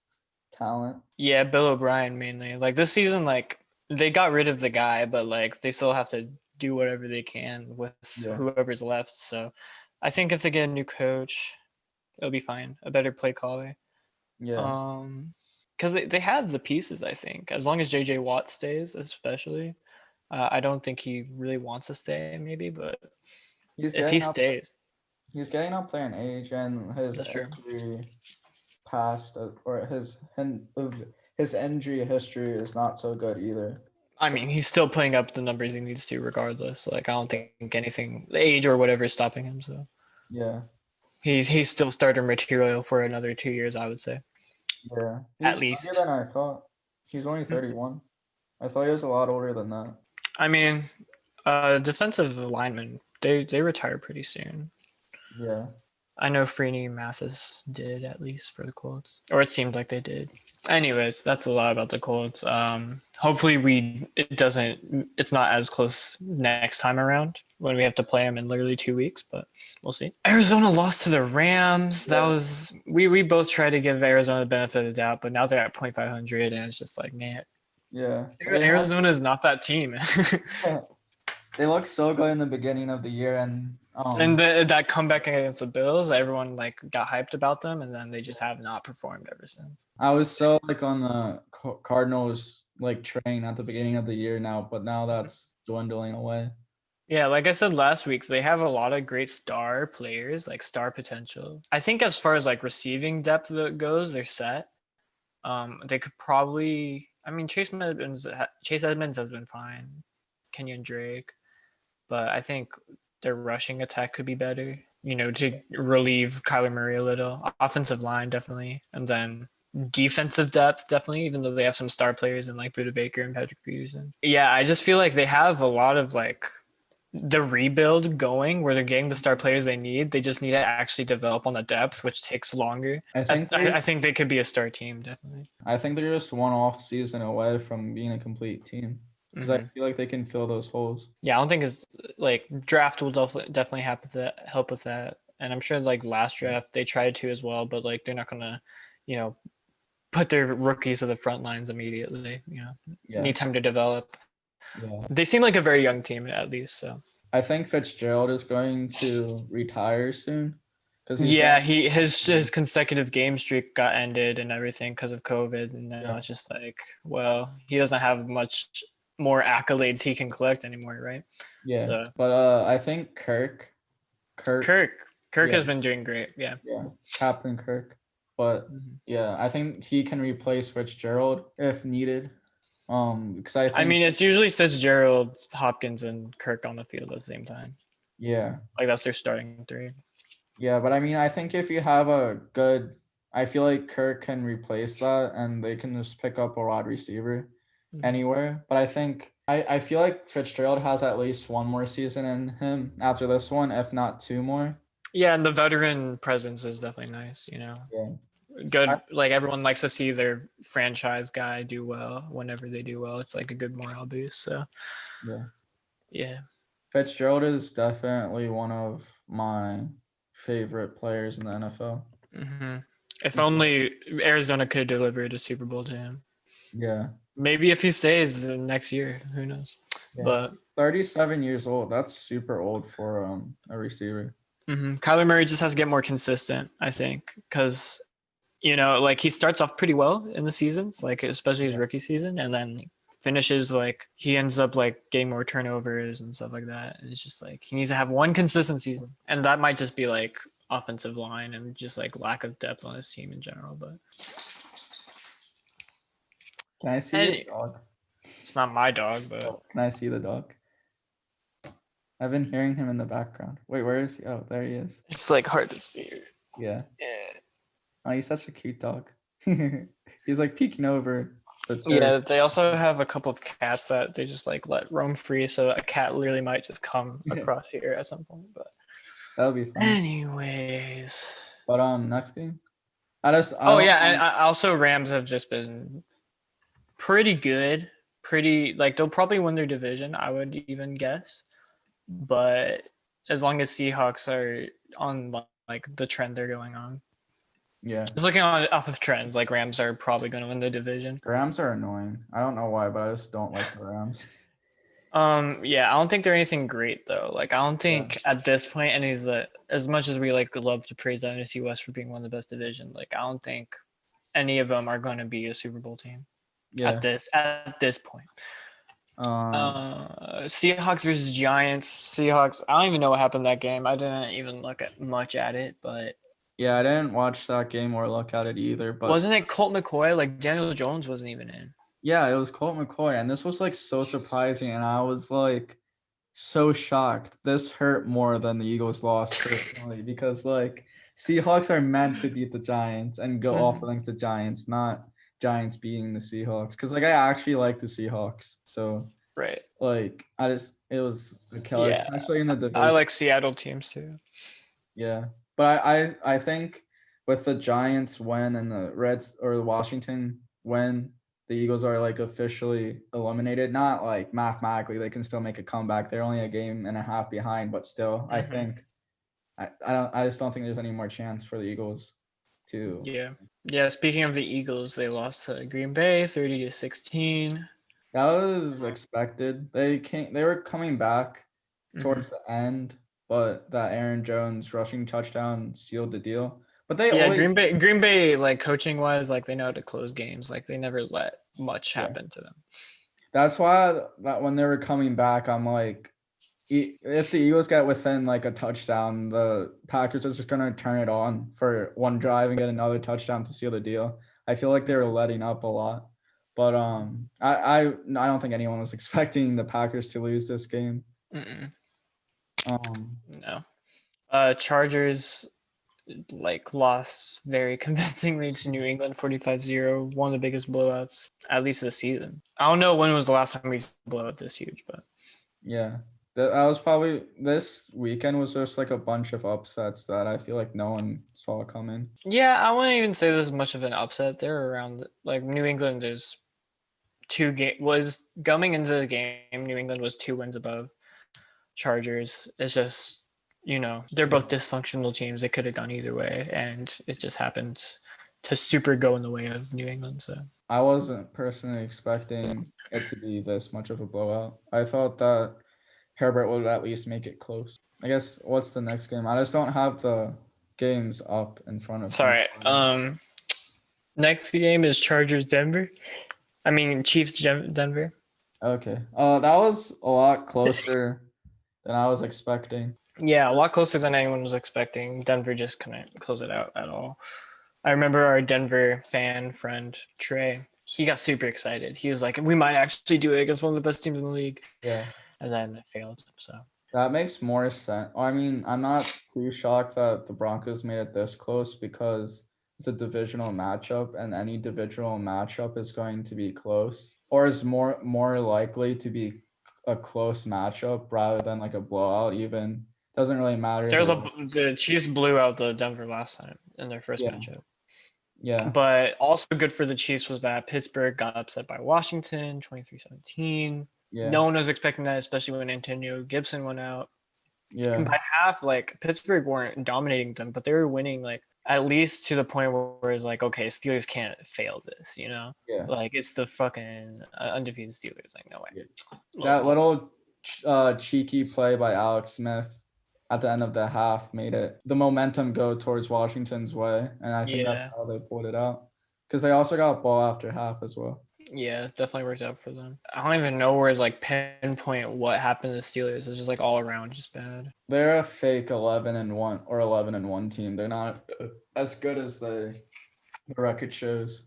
talent. Yeah, Bill O'Brien mainly. Like this season, like they got rid of the guy, but like they still have to do whatever they can with whoever's left. So I think if they get a new coach, it'll be fine. A better play caller. Yeah. Because they have the pieces, I think. As long as JJ Watt stays, especially. I don't think he really wants to stay, maybe, but if he stays. He's getting up there in age, and his injury past, or his injury history is not so good either. I mean, he's still putting up the numbers he needs to regardless. Like, I don't think anything, age or whatever is stopping him, so. Yeah. He's still starter material for another 2 years, I would say. Yeah. At least. Younger than I thought. He's only 31. I thought he was a lot older than that. I mean, defensive linemen, they retire pretty soon. Yeah. I know Freeney Mathis did, at least for the Colts, or it seemed like they did. Anyways, that's a lot about the Colts. Hopefully it's not as close next time around when we have to play them in literally 2 weeks, but we'll see. Arizona lost to the Rams. That was, we both tried to give Arizona the benefit of the doubt, but now they're at 0.500 and it's just like, man. Yeah. Arizona is not that team. They looked so good in the beginning of the year, and that comeback against the Bills, everyone like got hyped about them, and then they just have not performed ever since. I was so like on the Cardinals like train at the beginning of the year now, but now that's dwindling away. Yeah, like I said last week, they have a lot of great star players, like star potential. I think as far as like receiving depth goes, they're set. They could probably, I mean, Chase Edmonds has been fine, Kenyon Drake, but I think their rushing attack could be better, to relieve Kyler Murray a little. Offensive line, definitely. And then defensive depth, definitely, even though they have some star players in like Budda Baker and Patrick Peterson. Yeah, I just feel like they have a lot of like the rebuild going where they're getting the star players they need. They just need to actually develop on the depth, which takes longer. I think they could be a star team, definitely. I think they're just one off season away from being a complete team. because I feel like they can fill those holes. Yeah, I don't think it's like draft will definitely happen to help with that. And I'm sure like last draft they tried to as well, but like they're not gonna, put their rookies to the front lines immediately. Need time to develop. Yeah. They seem like a very young team at least. So I think Fitzgerald is going to retire soon. Yeah, his consecutive game streak got ended and everything because of COVID, and now it's just like, well, he doesn't have much more accolades he can collect anymore, right? Yeah. So, but I think Kirk has been doing great. Yeah. Captain Kirk. But yeah, I think he can replace Fitzgerald if needed. Because I mean, it's usually Fitzgerald, Hopkins, and Kirk on the field at the same time. Yeah. Like that's their starting three. Yeah, but I mean, I think if you have I feel like Kirk can replace that, and they can just pick up a wide receiver anywhere. But I feel like Fitzgerald has at least one more season in him after this one, if not two more. Yeah, and the veteran presence is definitely nice. Yeah. Good. Like everyone likes to see their franchise guy do well. Whenever they do well, it's like a good morale boost. So. Yeah. Fitzgerald is definitely one of my favorite players in the NFL. If only Arizona could have delivered a Super Bowl to him. Yeah. Maybe if he stays the next year, who knows? Yeah. But 37 years old, that's super old for a receiver. Kyler Murray just has to get more consistent, I think, because like he starts off pretty well in the seasons, like especially his rookie season, and then finishes like he ends up like getting more turnovers and stuff like that. And it's just like he needs to have one consistent season, and that might just be like offensive line and just like lack of depth on his team in general. But can I see the dog? It's not my dog, but can I see the dog? I've been hearing him in the background. Wait, where is he? Oh, there he is. It's like hard to see. Yeah. Oh, he's such a cute dog. He's like peeking over. Yeah, they also have a couple of cats that they just like let roam free, so a cat literally might just come across here at some point. But that'll be fun. Anyways, but next game. And also Rams have just been pretty good. Like they'll probably win their division, I would even guess. But as long as Seahawks are on like the trend they're going on. Yeah. Just looking off of trends, like Rams are probably going to win the division. Rams are annoying. I don't know why, but I just don't like the Rams. Yeah, I don't think they're anything great though. Like I don't think at this point any of the, as much as we like love to praise the NFC West for being one of the best divisions, like I don't think any of them are going to be a Super Bowl team. Yeah. At this point. Seahawks versus Giants. Seahawks. I don't even know what happened that game. I didn't even look at much at it, but yeah, I didn't watch that game or look at it either. But wasn't it Colt McCoy? Like Daniel Jones wasn't even in. Yeah, it was Colt McCoy, and this was like so surprising, and I was like so shocked. This hurt more than the Eagles lost personally because like Seahawks are meant to beat the Giants and go off against the Giants, not Giants beating the Seahawks. Because like I actually like the Seahawks, so right. Like it was a killer, especially in the division. I like Seattle teams too. Yeah, but I think with the Giants win and the Reds or the Washington win, the Eagles are like officially eliminated. Not like mathematically, they can still make a comeback. They're only a game and a half behind, but still, I think I just don't think there's any more chance for the Eagles to. Yeah. Speaking of the Eagles, they lost to Green Bay 30-16. That was expected. They were coming back towards the end, but that Aaron Jones rushing touchdown sealed the deal. But Green Bay, like coaching wise, like they know how to close games. Like they never let much happen to them. That's why that when they were coming back, I'm like, if the Eagles get within like a touchdown, the Packers are just gonna turn it on for one drive and get another touchdown to seal the deal. I feel like they were letting up a lot. But I don't think anyone was expecting the Packers to lose this game. No. Chargers like lost very convincingly to New England 45-0, one of the biggest blowouts at least this season. I don't know when was the last time we saw a blowout this huge, but yeah. That was probably this weekend was just like a bunch of upsets that I feel like no one saw coming. Yeah, I wouldn't even say this is much of an upset. They're around like New England is was going into the game. New England was 2 wins above Chargers. It's just, they're both dysfunctional teams. It could have gone either way, and it just happened to super go in the way of New England. So I wasn't personally expecting it to be this much of a blowout. I thought that Herbert would at least make it close. I guess what's the next game? I just don't have the games up in front of me. sorry. Next game is Chargers Denver. I mean Chiefs Denver. Okay. That was a lot closer than I was expecting. Yeah, a lot closer than anyone was expecting. Denver just couldn't close it out at all. I remember our Denver fan friend, Trey, he got super excited. He was like, we might actually do it against one of the best teams in the league. Yeah. And then it failed. So that makes more sense. I mean, I'm not too shocked that the Broncos made it this close because it's a divisional matchup, and any divisional matchup is going to be close, or is more likely to be a close matchup rather than like a blowout. Even doesn't really matter. The Chiefs blew out the Denver last time in their first matchup. Yeah. But also good for the Chiefs was that Pittsburgh got upset by Washington 23-17. Yeah. No one was expecting that, especially when Antonio Gibson went out. Yeah. And by half, Pittsburgh weren't dominating them, but they were winning at least to the point where it's okay, Steelers can't fail this, Yeah. It's the fucking undefeated Steelers. No way. Yeah. That little cheeky play by Alex Smith at the end of the half made the momentum go towards Washington's way, and I think that's how they pulled it out. Because they also got a ball after half as well. Yeah, definitely worked out for them. I don't even know where to pinpoint what happened to the Steelers. It's just all around just bad. They're a fake 11-1 or 11-1 team. They're not as good as the record shows.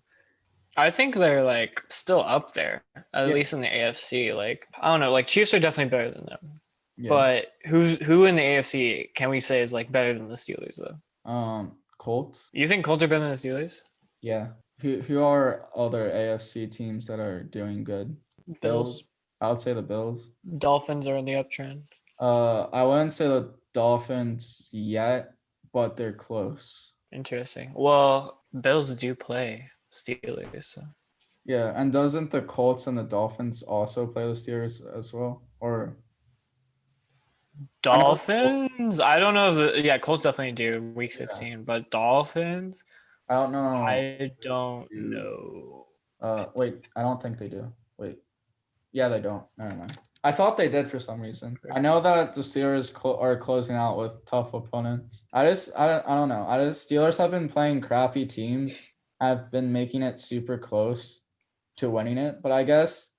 I think they're still up there, at least in the AFC. I don't know. Chiefs are definitely better than them. Yeah. But who in the AFC can we say is better than the Steelers though? Colts. You think Colts are better than the Steelers? Yeah. Who are other AFC teams that are doing good? Bills. I would say the Bills. Dolphins are in the uptrend. I wouldn't say the Dolphins yet, but they're close. Interesting. Well, Bills do play Steelers. So. Yeah, and doesn't the Colts and the Dolphins also play the Steelers as well? Or Dolphins? I don't know. Colts definitely do week 16, but Dolphins? I don't know. I don't know. Wait, I don't think they do. Wait. Yeah, they don't. Never mind. I thought they did for some reason. I know that the Steelers are closing out with tough opponents. I don't know. Steelers have been playing crappy teams. Have been making it super close to winning it, but I guess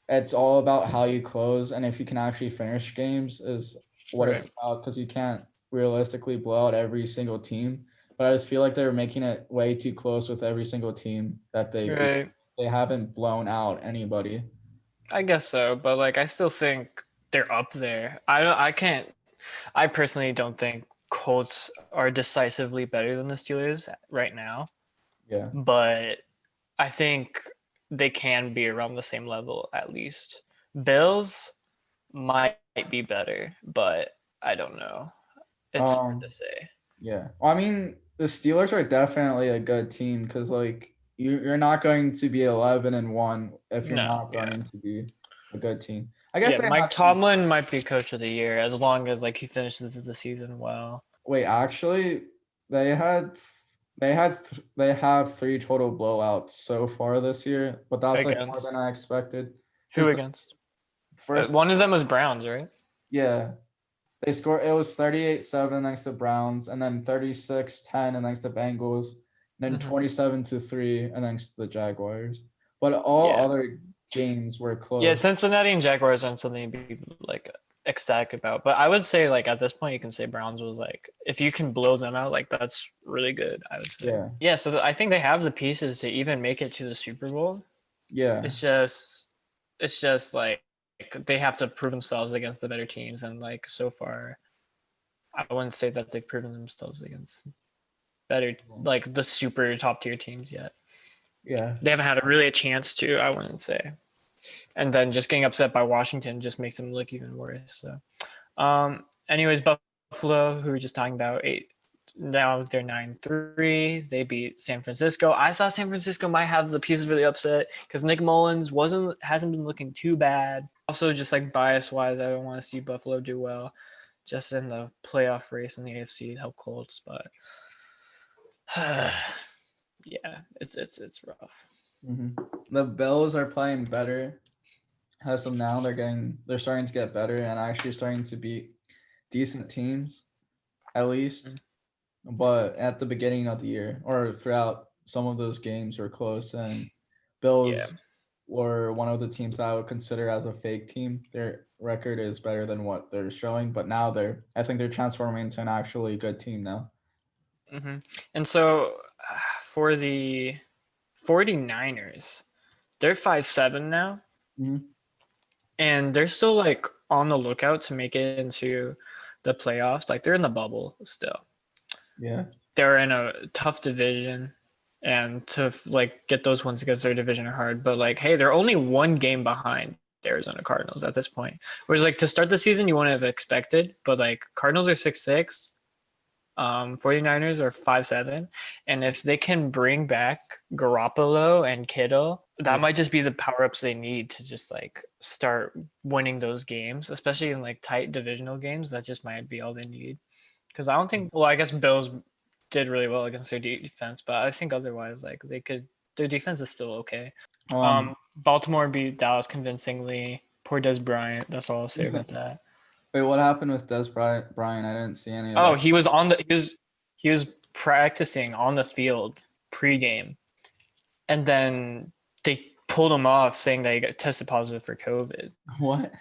it's all about how you close, and if you can actually finish games is what it's about, because you can't realistically blow out every single team. But I just feel like they're making it way too close with every single team that they haven't blown out anybody. I guess so, but I still think they're up there. I personally don't think Colts are decisively better than the Steelers right now. Yeah. But I think they can be around the same level at least. Bills might be better, but I don't know. It's hard to say. Yeah. Well, I mean, the Steelers are definitely a good team because you're not going to be 11-1 if you're not going to be a good team. I guess Mike Tomlin might be coach of the year as long as he finishes the season well. Wait, actually, they have 3 total blowouts so far this year, but that's more than I expected. Who against? First, one of them was Browns, right? Yeah. They scored. It was 38-7 against the Browns, and then 36-10 against the Bengals, and then 27-3 against the Jaguars. But all other games were close. Yeah, Cincinnati and Jaguars aren't something to be ecstatic about. But I would say at this point you can say Browns was if you can blow them out, that's really good, I would say. Yeah. Yeah, so I think they have the pieces to even make it to the Super Bowl. Yeah. It's just they have to prove themselves against the better teams, and so far I wouldn't say that they've proven themselves against better the super top tier teams yet. Yeah, they haven't had a chance to, I wouldn't say. And then just getting upset by Washington just makes them look even worse. So anyways, Buffalo, who we were just talking about, Now they're 9-3. They beat San Francisco. I thought San Francisco might have the pieces for the upset because Nick Mullins hasn't been looking too bad. Also, just like bias wise, I don't want to see Buffalo do well, just in the playoff race in the AFC to help Colts. But yeah, it's rough. The Bills are playing better. As of now, they're starting to get better and actually starting to beat decent teams, at least. But at the beginning of the year or throughout, some of those games were close, and Bills were one of the teams that I would consider as a fake team. Their record is better than what they're showing, but now I think they're transforming into an actually good team now. And so for the 49ers, they're 5-7 now. And they're still like on the lookout to make it into the playoffs. Like they're in the bubble still. Yeah. They're in a tough division, and to like get those wins against their division are hard. But like, hey, they're only one game behind the Arizona Cardinals at this point. Whereas like to start the season, you wouldn't have expected, but like Cardinals are 6-6. 49ers are 5-7, and if they can bring back Garoppolo and Kittle, that might just be the power-ups they need to just like start winning those games, especially in like tight divisional games. That just might be all they need, because I don't think, well, I guess Bills did really well against their defense, but I think otherwise like their defense is still okay. Baltimore beat Dallas convincingly. Poor Des Bryant, that's all I'll say about that. Wait, what happened with Des Bryant? I didn't see any of that. Oh, he was practicing on the field pregame, and then they pulled him off saying that he got tested positive for COVID. What?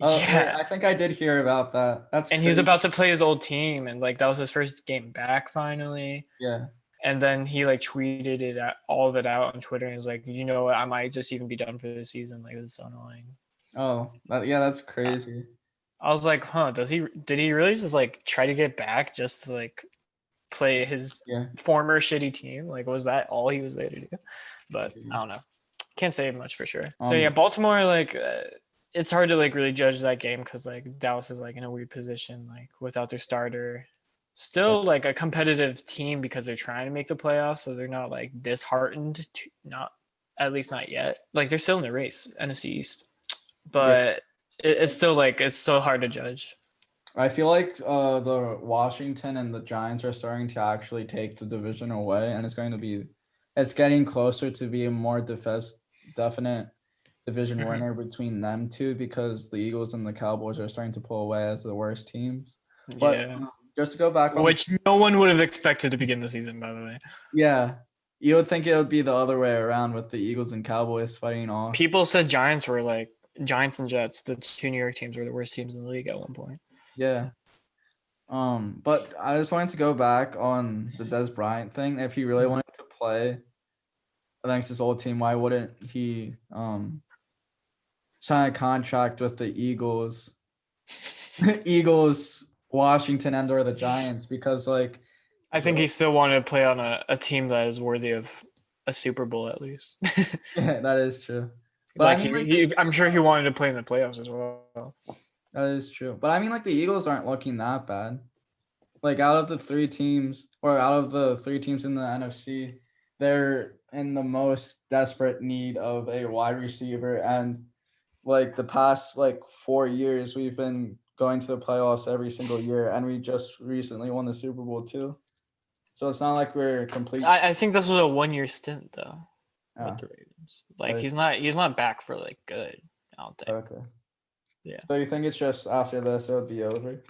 Oh, yeah, I think I did hear about that. That's and crazy. He was about to play his old team, and like that was his first game back finally. Yeah. And then he like tweeted all of it out on Twitter, and he's like, you know what, I might just even be done for the season. Like, this is so annoying. Oh, yeah, that's crazy. I was like, huh, did he really just like try to get back just to like play his former shitty team? Like, was that all he was there to do? But I don't know. Can't say much for sure. So yeah, Baltimore, like it's hard to like really judge that game because like Dallas is like in a weird position, like without their starter. Still like a competitive team because they're trying to make the playoffs, so they're not like disheartened. At least not yet. Like they're still in the race, NFC East, but it's still hard to judge. I feel like the Washington and the Giants are starting to actually take the division away, and it's getting closer to be a more definite division winner between them two, because the Eagles and the Cowboys are starting to pull away as the worst teams. But just to go back on, which no one would have expected to begin the season, by the way. Yeah, you would think it would be the other way around with the Eagles and Cowboys fighting off. People said Giants and Jets, the two New York teams, were the worst teams in the league at one point. Yeah. But I just wanted to go back on the Des Bryant thing. If he really wanted to play against his old team, why wouldn't he sign a contract with the Eagles, Washington, and or the Giants? Because like, I think he still wanted to play on a team that is worthy of a Super Bowl at least. Yeah, that is true. But like I'm sure he wanted to play in the playoffs as well. That is true. But I mean, like, the Eagles aren't looking that bad. Like, out of the three teams in the NFC, they're in the most desperate need of a wide receiver. And like the past 4 years, we've been going to the playoffs every single year, and we just recently won the Super Bowl too. So it's not like we're complete. I think this was a 1-year stint though with the Ravens. Like he's not back for like good, I don't think. Okay. Yeah. So you think it's just after this it would be over?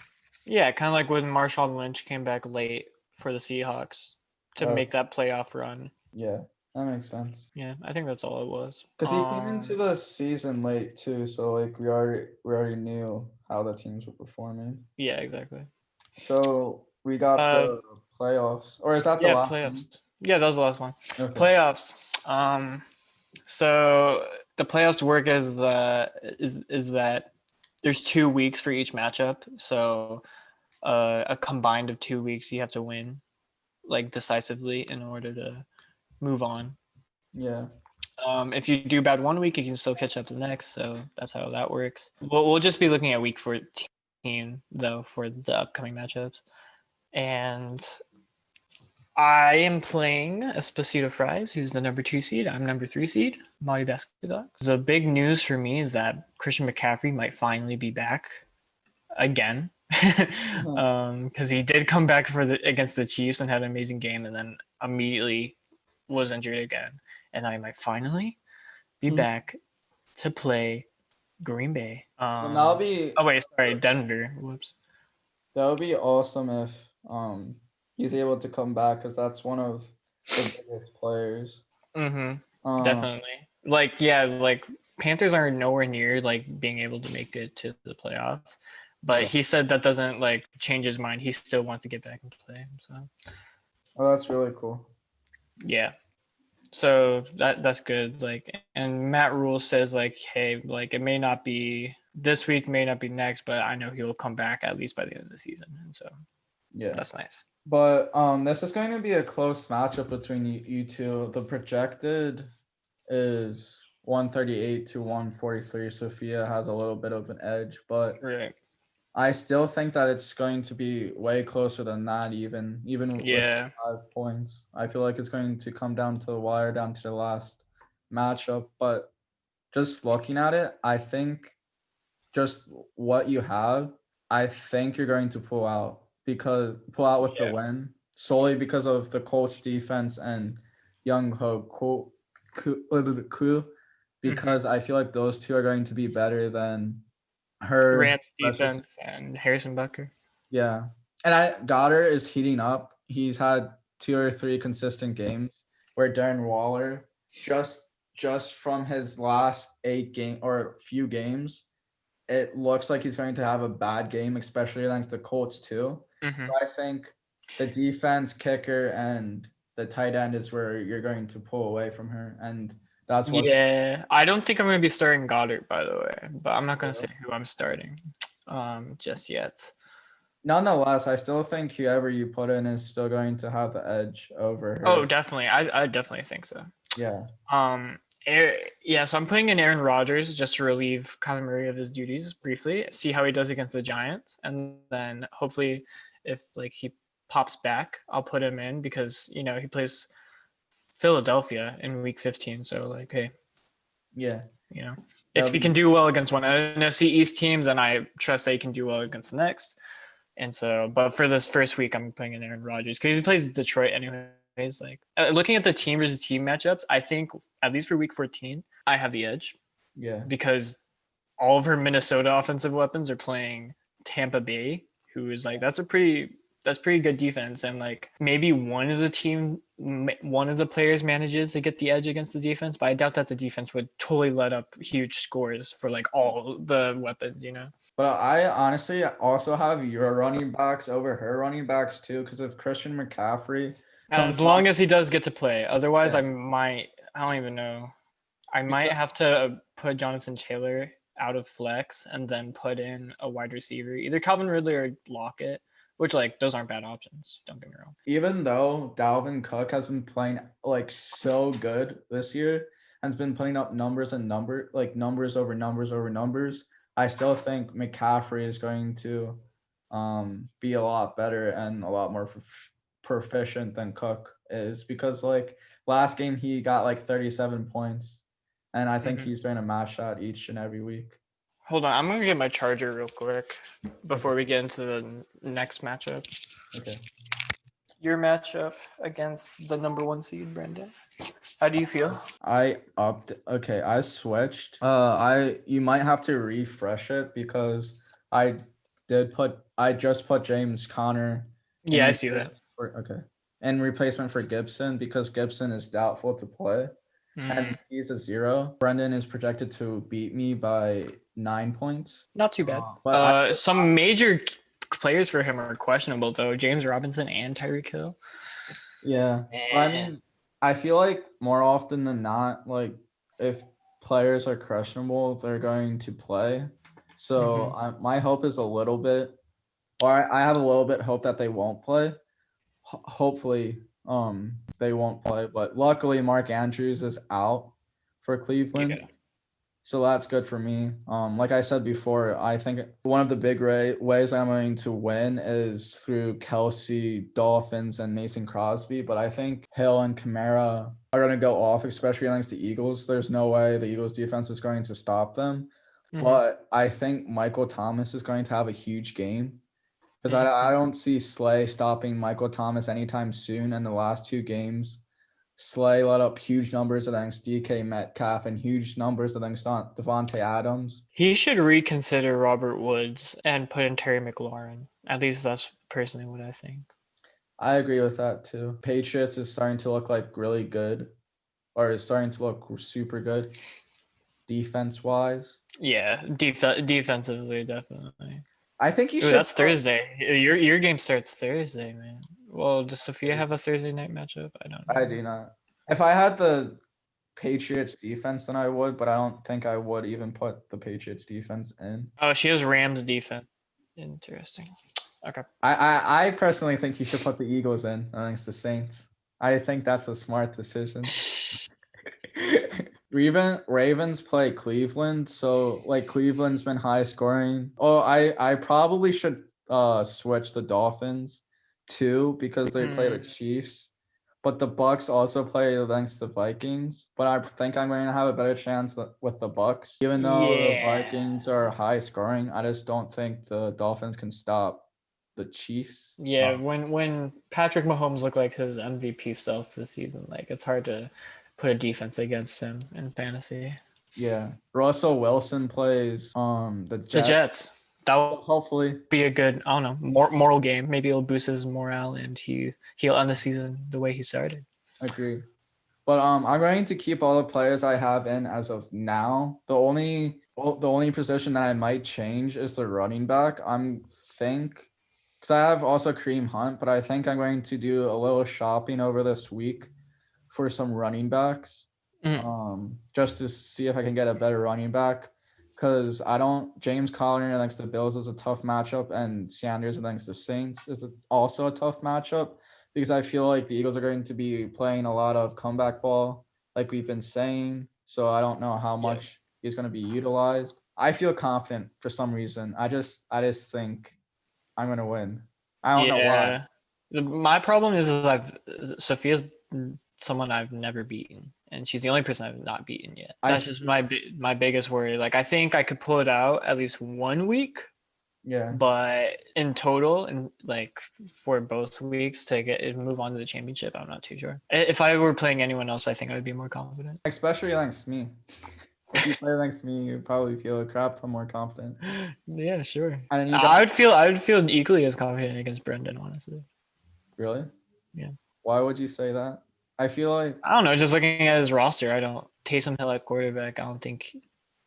Yeah, kind of like when Marshawn Lynch came back late for the Seahawks to make that playoff run. Yeah, that makes sense. Yeah, I think that's all it was. Because he came into the season late too, so like we already knew how the teams were performing. Yeah, exactly. So we got the playoffs, or is that the last playoffs? one? Yeah, that was the last one. Okay. Playoffs. So the playoffs work is that there's 2 weeks for each matchup. So a combined of 2 weeks you have to win like decisively in order to move on. Yeah. If you do bad 1 week, you can still catch up the next. So that's how that works. We'll just be looking at week 14 though for the upcoming matchups. And I am playing Esposito Fries, who's the number 2 seed. I'm number 3 seed. Mario Basketball. The big news for me is that Christian McCaffrey might finally be back again, because he did come back against the Chiefs and had an amazing game, and then immediately was injured again. And I might finally be back to play Green Bay. And that'll be Oh wait, sorry, Denver. Whoops. that would be awesome if he's able to come back because that's one of the biggest players. Definitely. Like Panthers are nowhere near like being able to make it to the playoffs, but he said that doesn't like change his mind. He still wants to get back and play. So. Oh, that's really cool. Yeah. So that's good. Like, and Matt Rule says like, hey, like it may not be this week, may not be next, but I know he'll come back at least by the end of the season. And so yeah, that's nice. But this is going to be a close matchup between you two. The projected is 138 to 143. Sophia has a little bit of an edge, but right. I still think that it's going to be way closer than that, even with 5 points. I feel like it's going to come down to the wire, down to the last matchup. But just looking at it, I think just what you have, I think you're going to pull out with the win solely because of the Colts defense and Young Ho Koo, because I feel like those two are going to be better than her Rams defense and Harrison Butker. Yeah. And Goddard is heating up. He's had 2 or 3 consistent games where Darren Waller just from his last 8 game or few games, it looks like he's going to have a bad game, especially against the Colts too. So I think the defense, kicker, and the tight end is where you're going to pull away from her, and that's what. Yeah, I don't think I'm going to be starting Goddard, by the way, but I'm not going to say who I'm starting, just yet. Nonetheless, I still think whoever you put in is still going to have the edge over her. Oh, definitely. I definitely think so. Yeah. So I'm putting in Aaron Rodgers just to relieve Kyler Murray of his duties briefly, see how he does against the Giants, and then hopefully if like he pops back, I'll put him in because he plays Philadelphia in week 15. So like, hey, if he can do well against one NFC East team, then I trust that he can do well against the next. And so, but for this first week, I'm putting in Aaron Rodgers because he plays Detroit anyways. Like looking at the team versus team matchups, I think at least for week 14, I have the edge. Yeah. Because all of her Minnesota offensive weapons are playing Tampa Bay, who is like that's pretty good defense, and like maybe one of the players manages to get the edge against the defense, but I doubt that the defense would totally let up huge scores for like all the weapons, But I honestly also have your running backs over her running backs too, because if Christian McCaffrey as long as he does get to play, otherwise I don't even know. I might have to put Jonathan Taylor out of flex and then put in a wide receiver, either Calvin Ridley or Lockett, which like those aren't bad options. Don't get me wrong. Even though Dalvin Cook has been playing like so good this year and has been putting up numbers over numbers over numbers, I still think McCaffrey is going to be a lot better and a lot more proficient than Cook is, because like last game he got like 37 points, and I think he's going to match that each and every week. Hold on, I'm going to get my charger real quick before we get into the next matchup. Okay. Your matchup against the number 1 seed, Brendan. How do you feel? I switched. You might have to refresh it because I just put James Conner. Yeah, I see that. In replacement for Gibson, because Gibson is doubtful to play. And he's a 0. Brendan is projected to beat me by 9 points. Not too bad. Some major players for him are questionable though. James Robinson and Tyreek Hill. Yeah. I mean, I feel like more often than not, like if players are questionable, they're going to play. So my hope is a little bit, or I have a little bit hope that they won't play. Hopefully, they won't play. But luckily, Mark Andrews is out for Cleveland. So that's good for me. Like I said before, I think one of the big ways I'm going to win is through Kelsey, Dolphins, and Mason Crosby. But I think Hill and Kamara are going to go off, especially against the Eagles. There's no way the Eagles defense is going to stop them. But I think Michael Thomas is going to have a huge game because I don't see Slay stopping Michael Thomas anytime soon. In the last 2 games, Slay let up huge numbers against DK Metcalf and huge numbers against Devontae Adams. He should reconsider Robert Woods and put in Terry McLaurin. At least that's personally what I think. I agree with that too. Patriots is starting to look like really good, or is starting to look super good defense-wise. Yeah, defensively, definitely. I think you Ooh, should. that's Thursday. Your game starts Thursday, man. Well, does Sophia have a Thursday night matchup? I don't know. I do not. If I had the Patriots defense, then I would, but I don't think I would even put the Patriots defense in. Oh, she has Rams defense. Interesting. Okay. I personally think you should put the Eagles in against the Saints. I think that's a smart decision. Ravens play Cleveland, so like Cleveland's been high scoring. Oh, I probably should switch the Dolphins too because they play the Chiefs. But the Bucks also play against the Vikings. But I think I'm going to have a better chance with the Bucks. Even though the Vikings are high scoring, I just don't think the Dolphins can stop the Chiefs. Yeah, when Patrick Mahomes looked like his MVP self this season, like it's hard to put a defense against him in fantasy. Yeah. Russell Wilson plays the Jets. The Jets. That will hopefully be a good, I don't know, moral game. Maybe it'll boost his morale and he'll end the season the way he started. Agreed. But I'm going to keep all the players I have in as of now. The only position that I might change is the running back. Because I have also Kareem Hunt, but I think I'm going to do a little shopping over this week for some running backs. Just to see if I can get a better running back. Because James Conner against the Bills is a tough matchup, and Sanders against the Saints is also a tough matchup because I feel like the Eagles are going to be playing a lot of comeback ball, like we've been saying. So I don't know how much he's going to be utilized. I feel confident for some reason. I just think I'm going to win. I don't know why. My problem is Sophia's someone I've never beaten, and she's the only person I've not beaten yet. That's just my biggest worry. Like I think I could pull it out at least 1 week. Yeah. But in total, and like for both weeks to move on to the championship, I'm not too sure. If I were playing anyone else, I think I would be more confident. Especially against me. If you play against me, you probably feel a crap ton more confident. Yeah, sure. I would feel equally as confident against Brendan, honestly. Really? Yeah. Why would you say that? I feel like I don't know. Just looking at his roster, Taysom Hill at quarterback, I don't think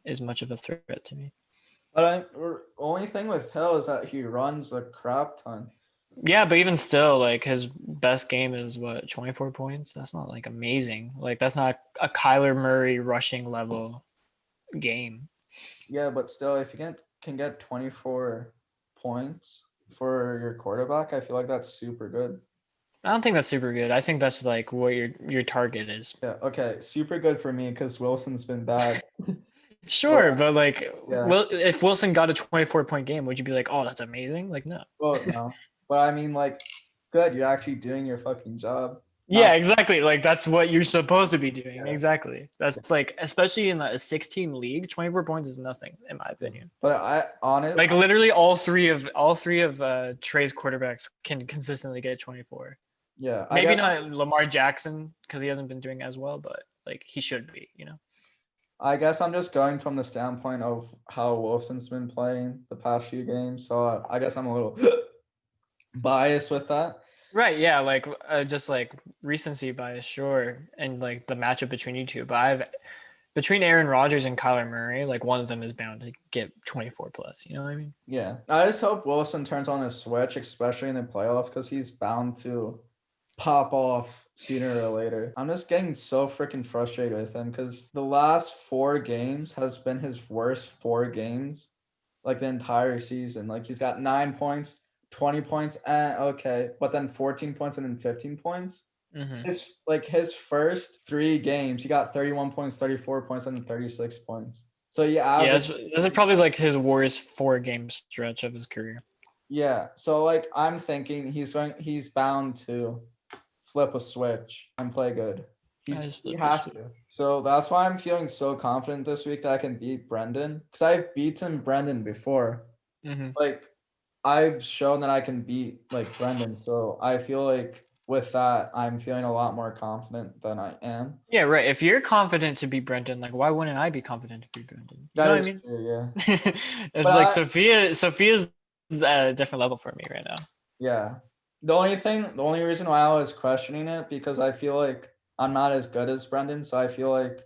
is much of a threat to me. But the only thing with Hill is that he runs a crap ton. Yeah, but even still, like his best game is 24 points. That's not like amazing. Like that's not a Kyler Murray rushing level game. Yeah, but still, if you can get 24 points for your quarterback, I feel like that's super good. I don't think that's super good. I think that's like what your target is. Yeah. Okay. Super good for me because Wilson's been bad. Sure, but like, if Wilson got a 24-point game, would you be like, "Oh, that's amazing"? Like, no. Well, no. But I mean, like, good. You're actually doing your fucking job. Yeah, exactly. Like that's what you're supposed to be doing. Yeah. Exactly. That's like, especially in a 16 league, 24 points is nothing, in my opinion. But honestly, literally all three of Trey's quarterbacks can consistently get 24. Yeah. Maybe not Lamar Jackson because he hasn't been doing as well, but like he should be, I guess I'm just going from the standpoint of how Wilson's been playing the past few games, so I guess I'm a little biased with that. Right, yeah, like just like recency bias, sure, and like the matchup between you two. But between Aaron Rodgers and Kyler Murray, like one of them is bound to get 24 plus. You know what I mean? Yeah, I just hope Wilson turns on his switch, especially in the playoffs, because he's bound to pop off sooner or later. I'm just getting so freaking frustrated with him because the last 4 games has been his worst 4 games, like the entire season. Like he's got 9 points. 20 points, okay, but then 14 points and then 15 points. His first 3 games, he got 31 points, 34 points, and then 36 points. So yeah, Yeah, this is probably like his worst 4-game stretch of his career. Yeah. So like I'm thinking he's bound to flip a switch and play good. He has to. So that's why I'm feeling so confident this week that I can beat Brendan. Because I've beaten Brendan before. Mm-hmm. Like I've shown that I can beat like Brendan. So I feel like with that, I'm feeling a lot more confident than I am. Yeah, right. If you're confident to beat Brendan, like why wouldn't I be confident to beat Brendan? You know what I mean? True, yeah. It's But like Sophia's at a different level for me right now. yeah. The only reason why I was questioning it because I feel like I'm not as good as Brendan, so I feel like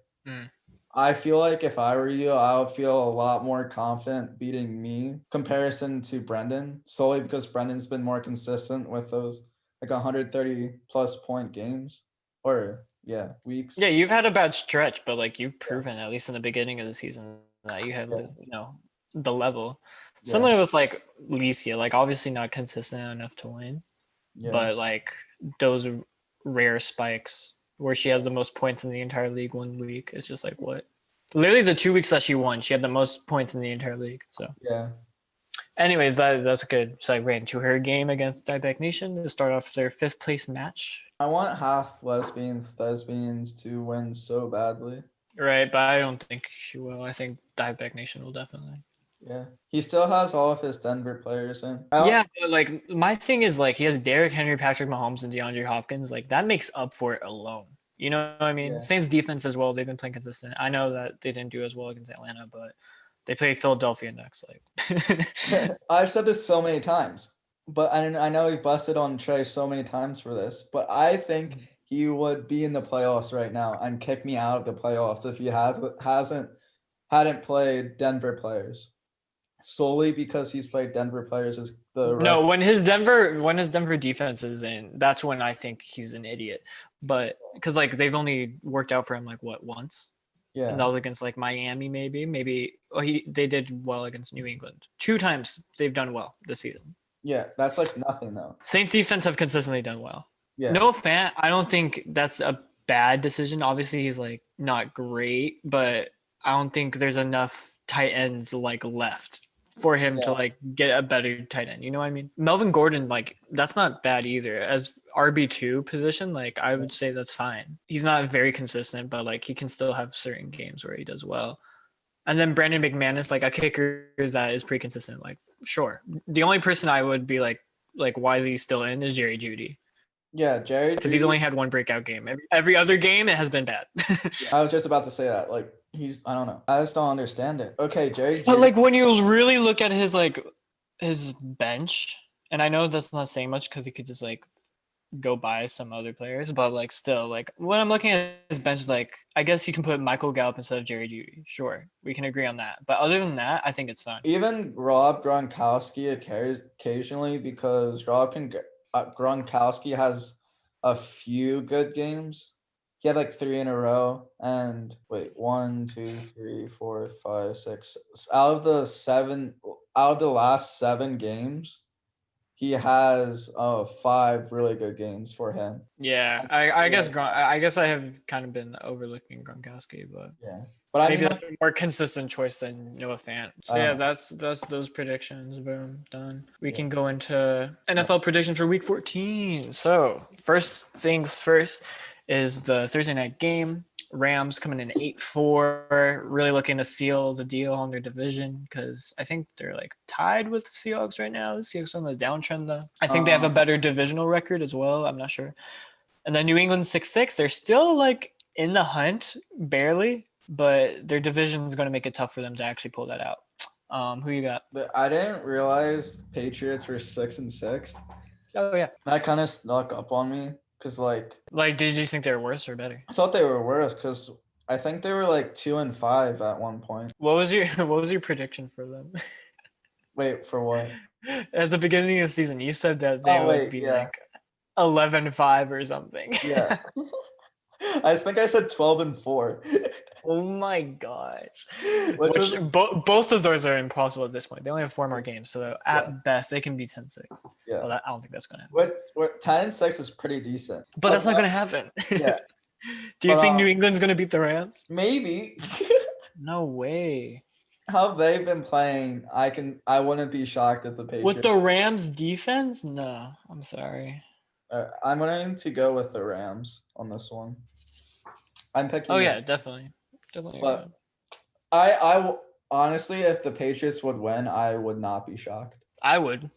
if I were you, I would feel a lot more confident beating me comparison to Brendan, solely because Brendan's been more consistent with those like 130 plus point games or weeks. Yeah, you've had a bad stretch, but like you've proven at least in the beginning of the season that you have the level. Similar with like Licia, like obviously not consistent enough to win, but like those rare spikes where she has the most points in the entire league one week. It's just like what? Literally the 2 weeks that she won, she had the most points in the entire league. So anyways, that's a good segue into her game against Dieback Nation to start off their 5th place match. I want half thespians to win so badly. Right, but I don't think she will. I think Dieback Nation will definitely. Yeah, he still has all of his Denver players in. Yeah, but like my thing is like he has Derrick Henry, Patrick Mahomes, and DeAndre Hopkins. Like that makes up for it alone. You know what I mean? Saints defense as well. They've been playing consistent. I know that they didn't do as well against Atlanta, but they play Philadelphia next. Like I've said this so many times, but I know he busted on Trey so many times for this, but I think he would be in the playoffs right now and kick me out of the playoffs if he hadn't played Denver players. Solely because he's played Denver players as no, when his Denver defense is in, that's when I think he's an idiot. But because like they've only worked out for him like what once, and that was against like Miami maybe. They did well against New England 2 times. They've done well this season. Yeah, that's like nothing though. Saints defense have consistently done well. Yeah. Noah Fant, I don't think that's a bad decision. Obviously, he's like not great, but I don't think there's enough tight ends like left for him to like get a better tight end. You know what I mean? Melvin Gordon, like that's not bad either. As RB2 position, like I would say that's fine. He's not very consistent, but like he can still have certain games where he does well. And then Brandon McManus, like a kicker that is pretty consistent. Like sure. The only person I would be like why is he still in is Jerry Jeudy. Yeah, Jerry. Because he's only had 1 breakout game. Every other game it has been bad. I was just about to say that. Like I don't know. I just don't understand it. Okay, Jerry. But like when you really look at his bench, and I know that's not saying much because he could just like go buy some other players, but like still, like when I'm looking at his bench, like I guess you can put Michael Gallup instead of Jerry Jeudy. Sure, we can agree on that. But other than that, I think it's fine. Even Rob Gronkowski occasionally because Gronkowski has a few good games. He had like 3 in a row, and 1, 2, 3, 4, 5, 6. Out of the last 7 games, he has 5 really good games for him. Yeah, I guess I have kind of been overlooking Gronkowski, but but maybe that's a more consistent choice than Noah Fant. So yeah, that's those predictions. Boom, done. We can go into NFL predictions for Week 14. So first things first is the Thursday night game. Rams coming in 8-4, really looking to seal the deal on their division because I think they're like tied with the Seahawks right now. The Seahawks on the downtrend though. I think they have a better divisional record as well. I'm not sure. And then New England 6-6, they're still like in the hunt, barely, but their division is going to make it tough for them to actually pull that out. Who you got? I didn't realize Patriots were 6-6. Oh yeah, that kind of snuck up on me. Cause like did you think they were worse or better? I thought they were worse because I think they were like 2-5 at one point. What was your prediction for them? Wait, for what? At the beginning of the season, you said that they would be like 11-5 or something. Yeah. I think I said 12-4. Oh my gosh. Both of those are impossible at this point. They only have 4 more games, so at best they can be 10-6. Yeah. Well, I don't think that's gonna happen. What 10-6 is pretty decent. But that's not gonna happen. Yeah. Do you think New England's gonna beat the Rams? Maybe. No way. How they've been playing, I wouldn't be shocked if the Patriots. With the Rams defense? No, I'm sorry. I'm going to go with the Rams on this one. I'm picking. Oh yeah, definitely. But honestly, if the Patriots would win, I would not be shocked. I would.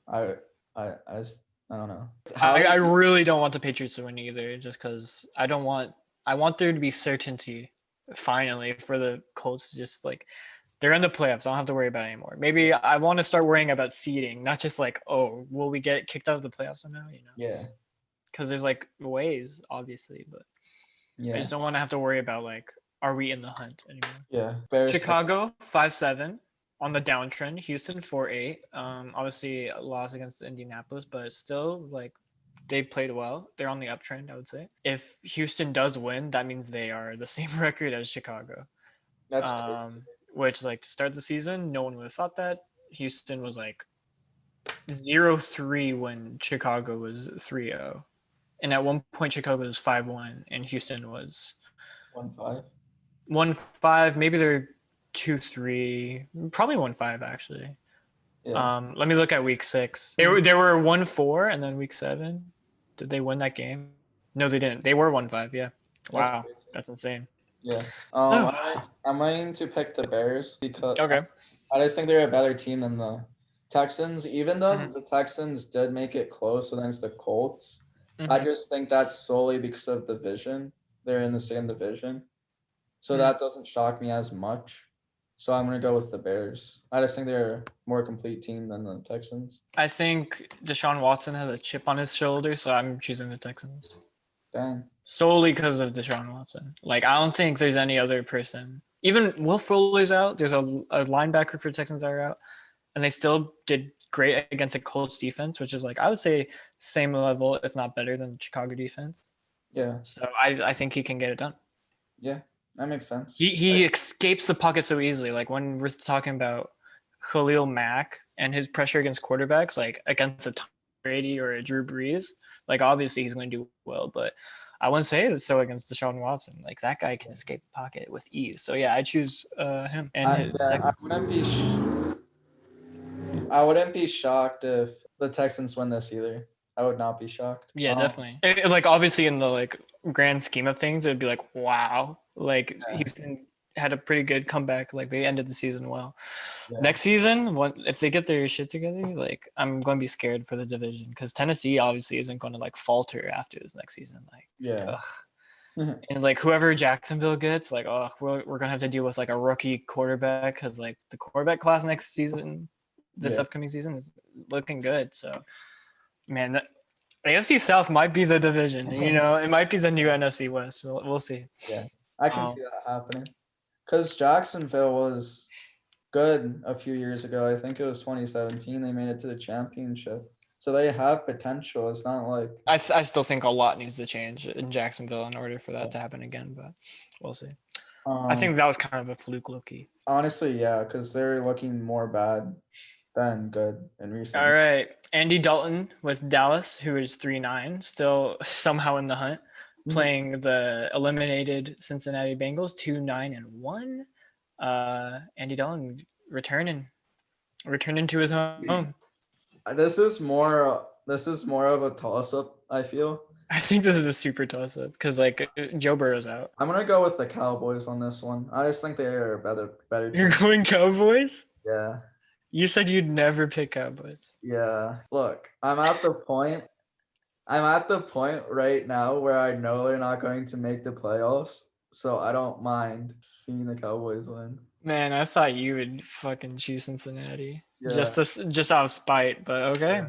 I don't know. I really don't want the Patriots to win either, just because I want there to be certainty finally for the Colts to just like they're in the playoffs. I don't have to worry about it anymore. Maybe I want to start worrying about seeding, not just like, oh, will we get kicked out of the playoffs somehow? Yeah. Because there's like ways, obviously, but yeah. I just don't want to have to worry about like, are we in the hunt anymore? Yeah. Bears Chicago 5-7 on the downtrend. Houston 4-8. Obviously a loss against Indianapolis, but still like they played well. They're on the uptrend, I would say. If Houston does win, that means they are the same record as Chicago. That's which like to start the season, no one would have thought that. Houston was like 0-3 when Chicago was 3-0. And at one point Chicago was 5-1 and Houston was 1-5. 1-5, maybe they're 2-3, probably 1-5 actually. Yeah. Let me look at week 6. They were 1-4, and then week 7, did they win that game? No, they didn't. They were 1-5. Yeah. Wow, that's insane. Yeah. I'm going to pick the Bears because okay. I just think they're a better team than the Texans. Even though the Texans did make it close against the Colts, I just think that's solely because of division. They're in the same division. So that doesn't shock me as much. So I'm going to go with the Bears. I just think they're a more complete team than the Texans. I think Deshaun Watson has a chip on his shoulder, so I'm choosing the Texans. Dang. Solely because of Deshaun Watson. Like, I don't think there's any other person. Even Will Fuller's out. There's a linebacker for Texans that are out. And they still did great against a Colts defense, which is like, I would say same level, if not better than Chicago defense. Yeah. So I think he can get it done. Yeah. That makes sense. He escapes the pocket so easily. Like when we're talking about Khalil Mack and his pressure against quarterbacks, like against a Tom Brady or a Drew Brees, like obviously he's going to do well, but I wouldn't say it's so against Deshaun Watson. Like that guy can escape the pocket with ease. So yeah, I choose him and I wouldn't be shocked if the Texans win this either. I would not be shocked. Yeah, definitely. Like obviously in the like grand scheme of things, it'd be like wow. Like Houston had a pretty good comeback. Like they ended the season well. Yeah. Next season, if they get their shit together, like I'm going to be scared for the division because Tennessee obviously isn't going to like falter after this next season. Like and like whoever Jacksonville gets, like we're gonna have to deal with like a rookie quarterback because like the quarterback class next season, this upcoming season is looking good. So man, the AFC South might be the division. You know, it might be the new NFC West. We'll see. Yeah, I can see that happening. Because Jacksonville was good a few years ago. I think it was 2017. They made it to the championship. So they have potential. It's not like... I still think a lot needs to change in Jacksonville in order for that to happen again, but we'll see. I think that was kind of a fluke low-key. Honestly, yeah, because they're looking more bad than good in recent All right. Andy Dalton with Dallas, who is 3-9, still somehow in the hunt, playing the eliminated Cincinnati Bengals, 2-9-1. Andy Dalton returning to his home. This is more of a toss-up, I feel. I think this is a super toss-up because like Joe Burrow's out. I'm gonna go with the Cowboys on this one. I just think they are a better team. You're going Cowboys? Yeah. You said you'd never pick Cowboys. Yeah. Look, I'm at the point right now where I know they're not going to make the playoffs, so I don't mind seeing the Cowboys win. Man, I thought you would fucking choose Cincinnati. Yeah. Just out of spite, but okay. Yeah.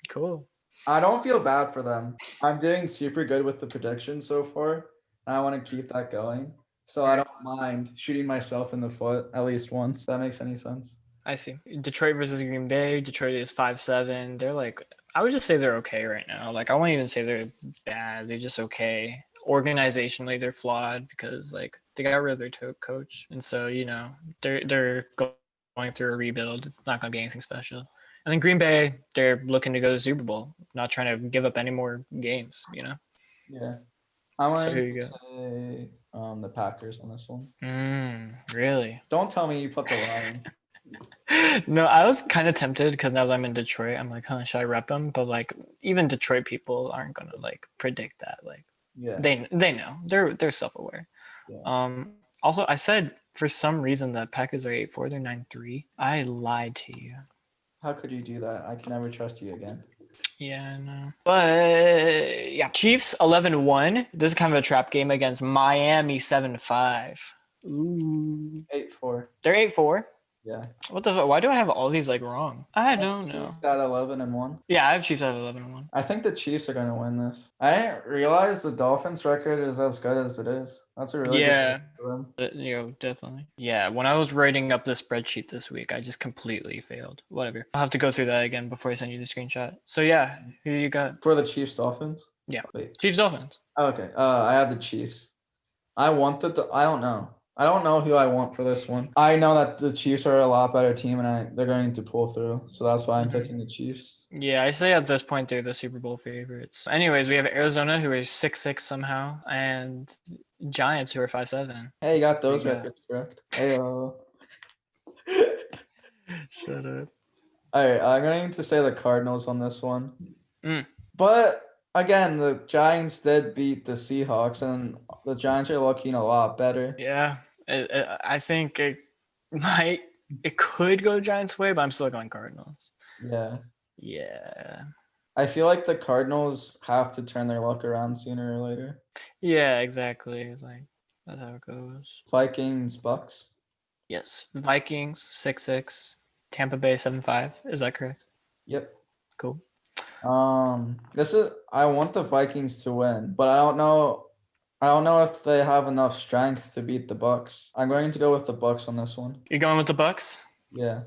Cool. I don't feel bad for them. I'm doing super good with the predictions so far, and I want to keep that going. So I don't mind shooting myself in the foot at least once. If that makes any sense. I see. Detroit versus Green Bay. Detroit is 5-7. They're like, I would just say they're okay right now. Like, I won't even say they're bad. They're just okay. Organizationally, they're flawed because like they got rid of their coach, and so you know they're going through a rebuild. It's not going to be anything special. And then Green Bay, they're looking to go to the Super Bowl, not trying to give up any more games. You know. Yeah. the Packers on this one. Really? Don't tell me you put the Lions. No, I was kind of tempted because now that I'm in Detroit, I'm like, should I rep them? But like, even Detroit people aren't gonna like predict that. Like, Yeah. they know they're self-aware. Yeah. Also, I said for some reason that Packers are 8-4, they're 9-3. I lied to you. How could you do that? I can never trust you again. Yeah, I know. But yeah, Chiefs 11-1. This is kind of a trap game against Miami 7-5. Ooh. 8-4. They're 8-4. Yeah. What the fuck? Why do I have all these like wrong? I don't know. Chiefs at 11-1. Yeah, I have Chiefs at 11-1. I think the Chiefs are going to win this. I didn't realize the Dolphins' record is as good as it is. That's a really good record for them. Definitely. Yeah, when I was writing up the spreadsheet this week, I just completely failed. Whatever. I'll have to go through that again before I send you the screenshot. So yeah, who you got? For the Chiefs Dolphins? Yeah. Wait. Chiefs Dolphins. Okay. I have the Chiefs. I don't know. I don't know who I want for this one. I know that the Chiefs are a lot better team, and they're going to pull through. So that's why I'm picking the Chiefs. Yeah, I say at this point they're the Super Bowl favorites. Anyways, we have Arizona, who is 6-6 somehow, and Giants, who are 5-7. Hey, you got those records correct. Hey, Shut up. All right, I'm going to say the Cardinals on this one. Mm. But again, the Giants did beat the Seahawks, and the Giants are looking a lot better. Yeah, I think it could go Giants' way, but I'm still going Cardinals. Yeah. Yeah. I feel like the Cardinals have to turn their luck around sooner or later. Yeah, exactly. Like that's how it goes. Vikings, Bucks. Yes, Vikings 6-6, Tampa Bay 7-5. Is that correct? Yep. Cool. I want the Vikings to win, but I don't know if they have enough strength to beat the Bucks. I'm going to go with the Bucks on this one. You're going with the Bucks? Yeah.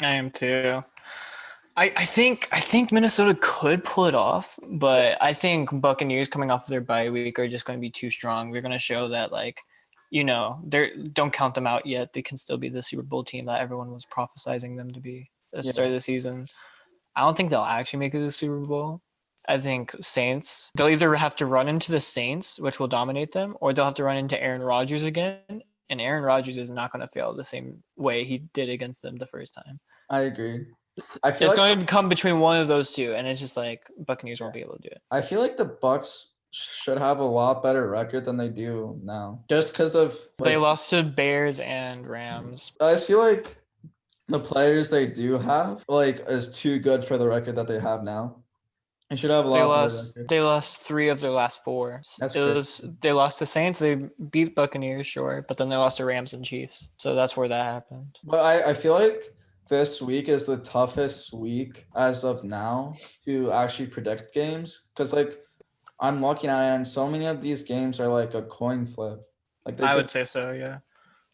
I am too. I think Minnesota could pull it off, but I think Buccaneers coming off of their bye week are just going to be too strong. They're going to show that don't count them out yet. They can still be the Super Bowl team that everyone was prophesizing them to be at the start of the season. I don't think they'll actually make it to the Super Bowl. I think Saints, they'll either have to run into the Saints, which will dominate them, or they'll have to run into Aaron Rodgers again. And Aaron Rodgers is not going to fail the same way he did against them the first time. I agree. It's going to come between one of those two, and it's just like Buccaneers won't be able to do it. I feel like the Bucks should have a lot better record than they do now, just because of they lost to Bears and Rams. I just feel like the players they do have is too good for the record that they have now. They should have a lot better record. They lost 3 of their last 4. They lost to Saints. They beat Buccaneers, sure, but then they lost to Rams and Chiefs. So that's where that happened. But I feel like this week is the toughest week as of now to actually predict games, because I'm looking at it and so many of these games are like a coin flip. I would say so, yeah.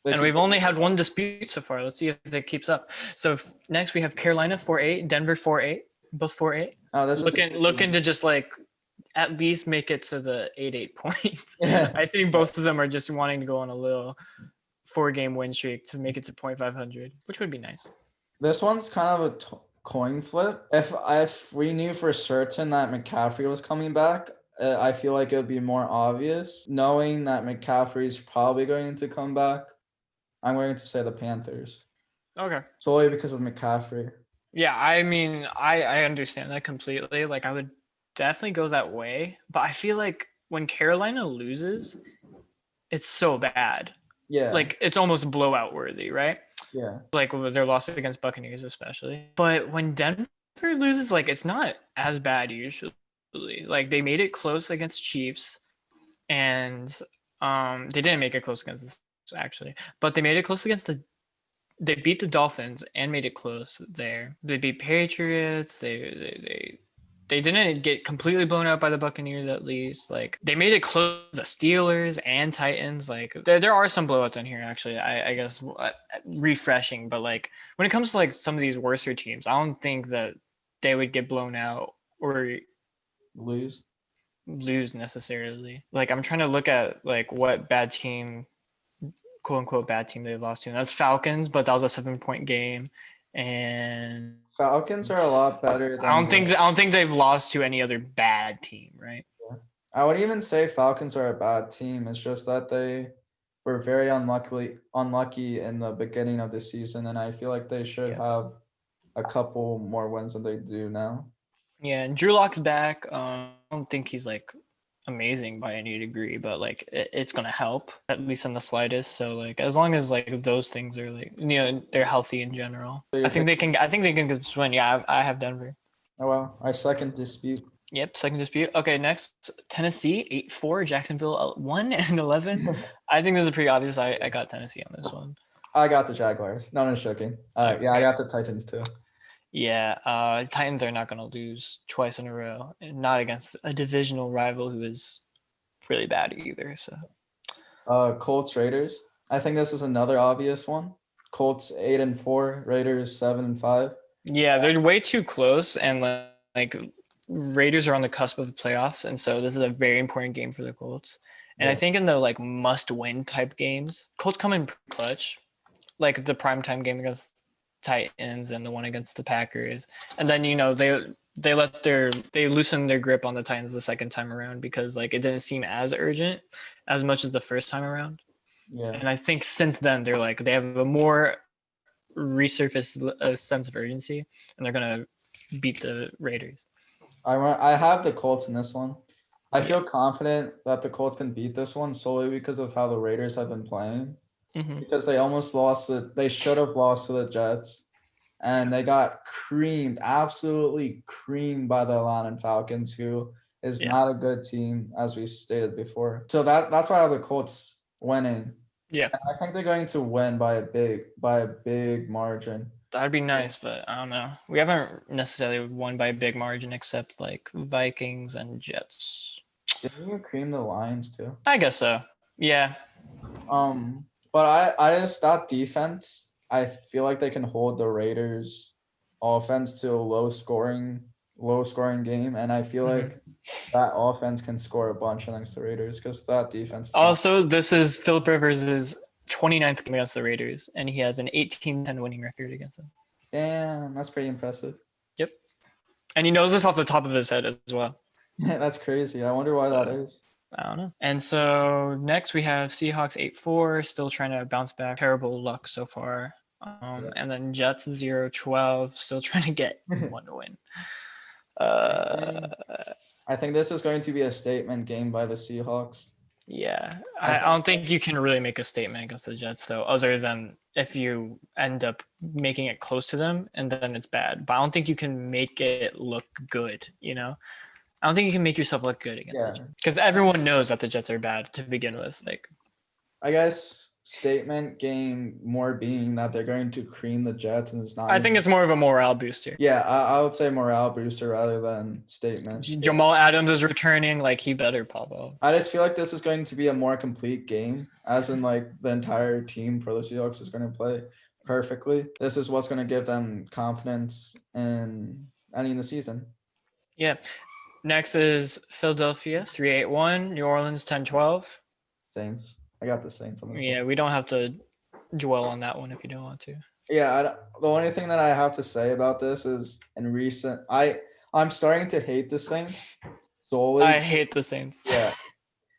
And we've only had one dispute so far. Let's see if it keeps up. So next we have Carolina 4-8, Denver 4-8, both 4-8. Oh, this looking to just at least make it to the 8-8 points. Yeah. I think both of them are just wanting to go on a little 4-game win streak to make it to 0.500, which would be nice. This one's kind of a coin flip. If we knew for certain that McCaffrey was coming back, I feel like it would be more obvious. Knowing that McCaffrey's probably going to come back, I'm going to say the Panthers. Okay. Solely because of McCaffrey. Yeah, I mean, I understand that completely. I would definitely go that way, but I feel like when Carolina loses, it's so bad. Yeah. It's almost blowout worthy, right? Yeah. Their losses against Buccaneers especially. But when Denver loses, it's not as bad usually. They made it close against Chiefs, and they didn't make it close against this actually, but they made it close against they beat the Dolphins and made it close there. They beat Patriots. They didn't get completely blown out by the Buccaneers, at least. They made it close the Steelers and Titans. There are some blowouts in here, actually. I guess refreshing, but when it comes to some of these worser teams, I don't think that they would get blown out or lose necessarily. I'm trying to look at what bad team, quote unquote bad team, they lost to. And that's Falcons, but that was a 7-point game. And Falcons are a lot better than I don't think they've lost to any other bad team, right? Yeah. I wouldn't even say Falcons are a bad team. It's just that they were very unlucky in the beginning of the season, and I feel like they should have a couple more wins than they do now. Yeah, and Drew Lock's back. I don't think he's like amazing by any degree, but like it's gonna help at least in the slightest. So like as long as like those things are like they're healthy in general, So I think they can. I think they can just win. Yeah, I have Denver. Oh well, I second dispute. Yep, second dispute. Okay, next Tennessee 8-4, Jacksonville 1-11. I think this is pretty obvious. I got Tennessee on this one. I got the Jaguars. No, I'm just joking. Yeah, I got the Titans too. Yeah, Titans are not going to lose twice in a row, and not against a divisional rival who is really bad either. So, Colts Raiders. I think this is another obvious one. Colts 8-4, Raiders 7-5. yeah, they're way too close, and like Raiders are on the cusp of the playoffs, and so this is a very important game for the Colts. And I think in the like must-win type games, Colts come in clutch, like the primetime game against Titans and the one against the Packers, and then they loosen their grip on the Titans the second time around because like it didn't seem as urgent as much as the first time around. Yeah. And I think since then they have a more resurfaced sense of urgency, and they're gonna beat the Raiders. I have the Colts in this one. I feel confident that the Colts can beat this one solely because of how the Raiders have been playing. Because they almost lost it. They should have lost to the Jets. And they got absolutely creamed by the Atlanta Falcons, who is not a good team, as we stated before. So that's why I have the Colts winning. Yeah. And I think they're going to win by a big margin. That'd be nice, but I don't know. We haven't necessarily won by a big margin except like Vikings and Jets. Didn't you cream the Lions too? I guess so. Yeah. But I just that defense, I feel like they can hold the Raiders offense to a low scoring game, and I feel like that offense can score a bunch against the Raiders because that defense. Also, this is Philip Rivers' 29th game against the Raiders, and he has an 18-10 winning record against them. Damn, that's pretty impressive. Yep. And he knows this off the top of his head as well. That's crazy. I wonder why that is. I don't know. And so next we have Seahawks 8-4, still trying to bounce back. Terrible luck so far. And then Jets 0-12, still trying to get one win. I think this is going to be a statement game by the Seahawks. Yeah, I don't think you can really make a statement against the Jets, though, other than if you end up making it close to them and then it's bad. But I don't think you can make it look good, I don't think you can make yourself look good against the Jets because everyone knows that the Jets are bad to begin with. Like, I guess statement game more being that they're going to cream the Jets and it's not. I think it's more of a morale booster. Yeah, I would say morale booster rather than statement. Jamal Adams is returning, like he better pop off. I just feel like this is going to be a more complete game, as in like the entire team for the Seahawks is going to play perfectly. This is what's going to give them confidence in ending the season. Yeah. Next is Philadelphia 3-8-1, New Orleans 10-12. Saints. I got the Saints on this. Yeah, we don't have to dwell on that one if you don't want to. Yeah, the only thing that I have to say about this is I'm starting to hate the Saints solely. I hate the Saints. Yeah.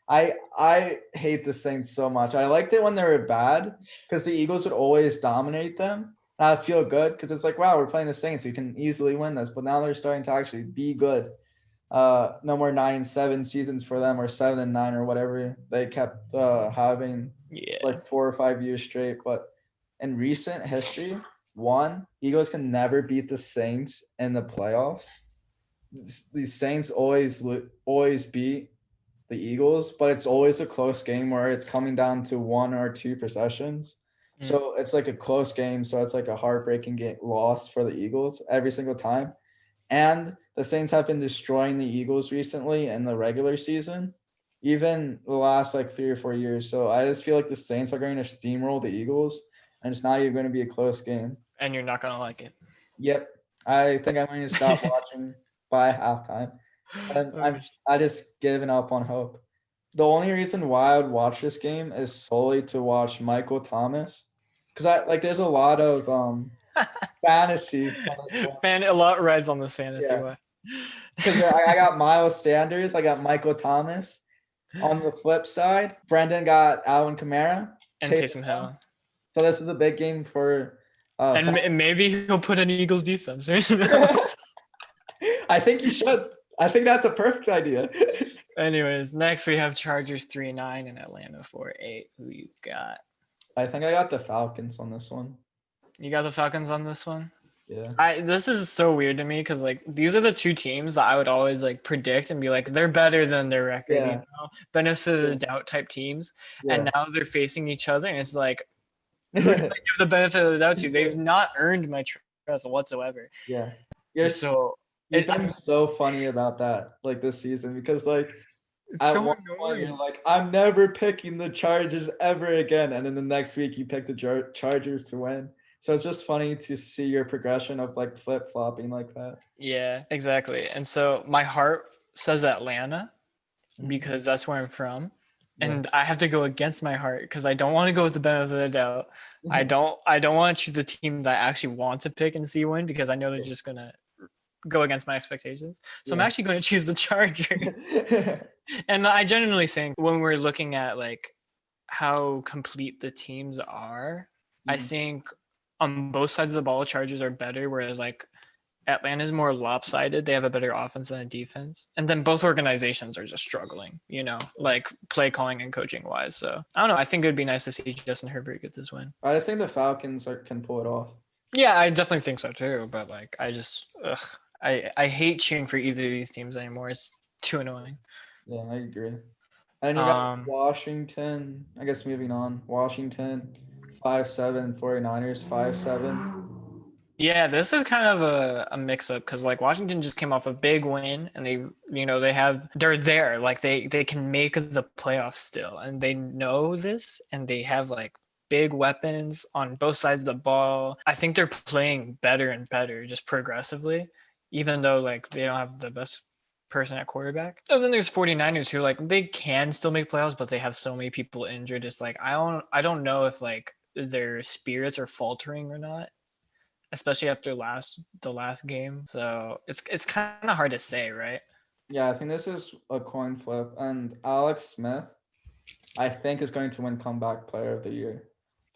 I hate the Saints so much. I liked it when they were bad because the Eagles would always dominate them. I feel good because it's like, wow, we're playing the Saints. We can easily win this. But now they're starting to actually be good. No more 9-7 seasons for them or 7-9 or whatever they kept having like 4 or 5 years straight. But in recent history, Eagles can never beat the Saints in the playoffs. These Saints always beat the Eagles, but it's always a close game where it's coming down to 1 or 2 possessions. So it's like a close game. So it's like a heartbreaking loss for the Eagles every single time. And the Saints have been destroying the Eagles recently in the regular season, even the last like 3 or 4 years. So I just feel like the Saints are going to steamroll the Eagles, and it's not even going to be a close game. And you're not going to like it. Yep. I think I'm going to stop watching by halftime. I just given up on hope. The only reason why I would watch this game is solely to watch Michael Thomas, because there's a lot of fantasy. A lot rides on this fantasy way. Because I got Miles Sanders, I got Michael Thomas. On the flip side, Brendan got Alvin Kamara. And Taysom Hill. So this is a big game for. And maybe he'll put an Eagles defense. I think you should. I think that's a perfect idea. Anyways, next we have Chargers 3-9 and Atlanta 4-8. Who you got? I think I got the Falcons on this one. You got the Falcons on this one? Yeah. This is so weird to me because like these are the two teams that I would always like predict and be like they're better than their record, Yeah. you know, benefit of the doubt type teams, and now they're facing each other, and it's like, who do I give the benefit of the doubt to? They've not earned my trust whatsoever. Yeah. You've been so funny about that, like this season, because like it's so annoying. You're like, I'm never picking the Chargers ever again, and then the next week you pick the Chargers to win. So it's just funny to see your progression of like flip-flopping like that. Yeah, exactly. And so my heart says Atlanta because that's where I'm from. And I have to go against my heart because I don't want to go with the benefit of the doubt. I don't want to choose the team that I actually want to pick and see win because I know they're just gonna go against my expectations. So I'm actually going to choose the Chargers. And I genuinely think when we're looking at like how complete the teams are, I think on both sides of the ball, Chargers are better, whereas like Atlanta is more lopsided. They have a better offense than a defense. And then both organizations are just struggling, you know, like play calling and coaching wise. So I don't know. I think it would be nice to see Justin Herbert get this win. I just think the Falcons can pull it off. Yeah, I definitely think so too. But like, I just, I hate cheering for either of these teams anymore. It's too annoying. Yeah, I agree. And you got Washington, I guess moving on. Washington, 5-7, 49ers, 5-7. Yeah, this is kind of a mix-up because like Washington just came off a big win and they, you know, they're there. Like they can make the playoffs still and they know this and they have like big weapons on both sides of the ball. I think they're playing better and better just progressively, even though like they don't have the best person at quarterback. And then there's 49ers who like they can still make playoffs, but they have so many people injured. It's like I don't know if like their spirits are faltering or not, especially after the last game. So it's kind of hard to say, right? Yeah, I think this is a coin flip, and Alex Smith, I think, is going to win Comeback Player of the Year.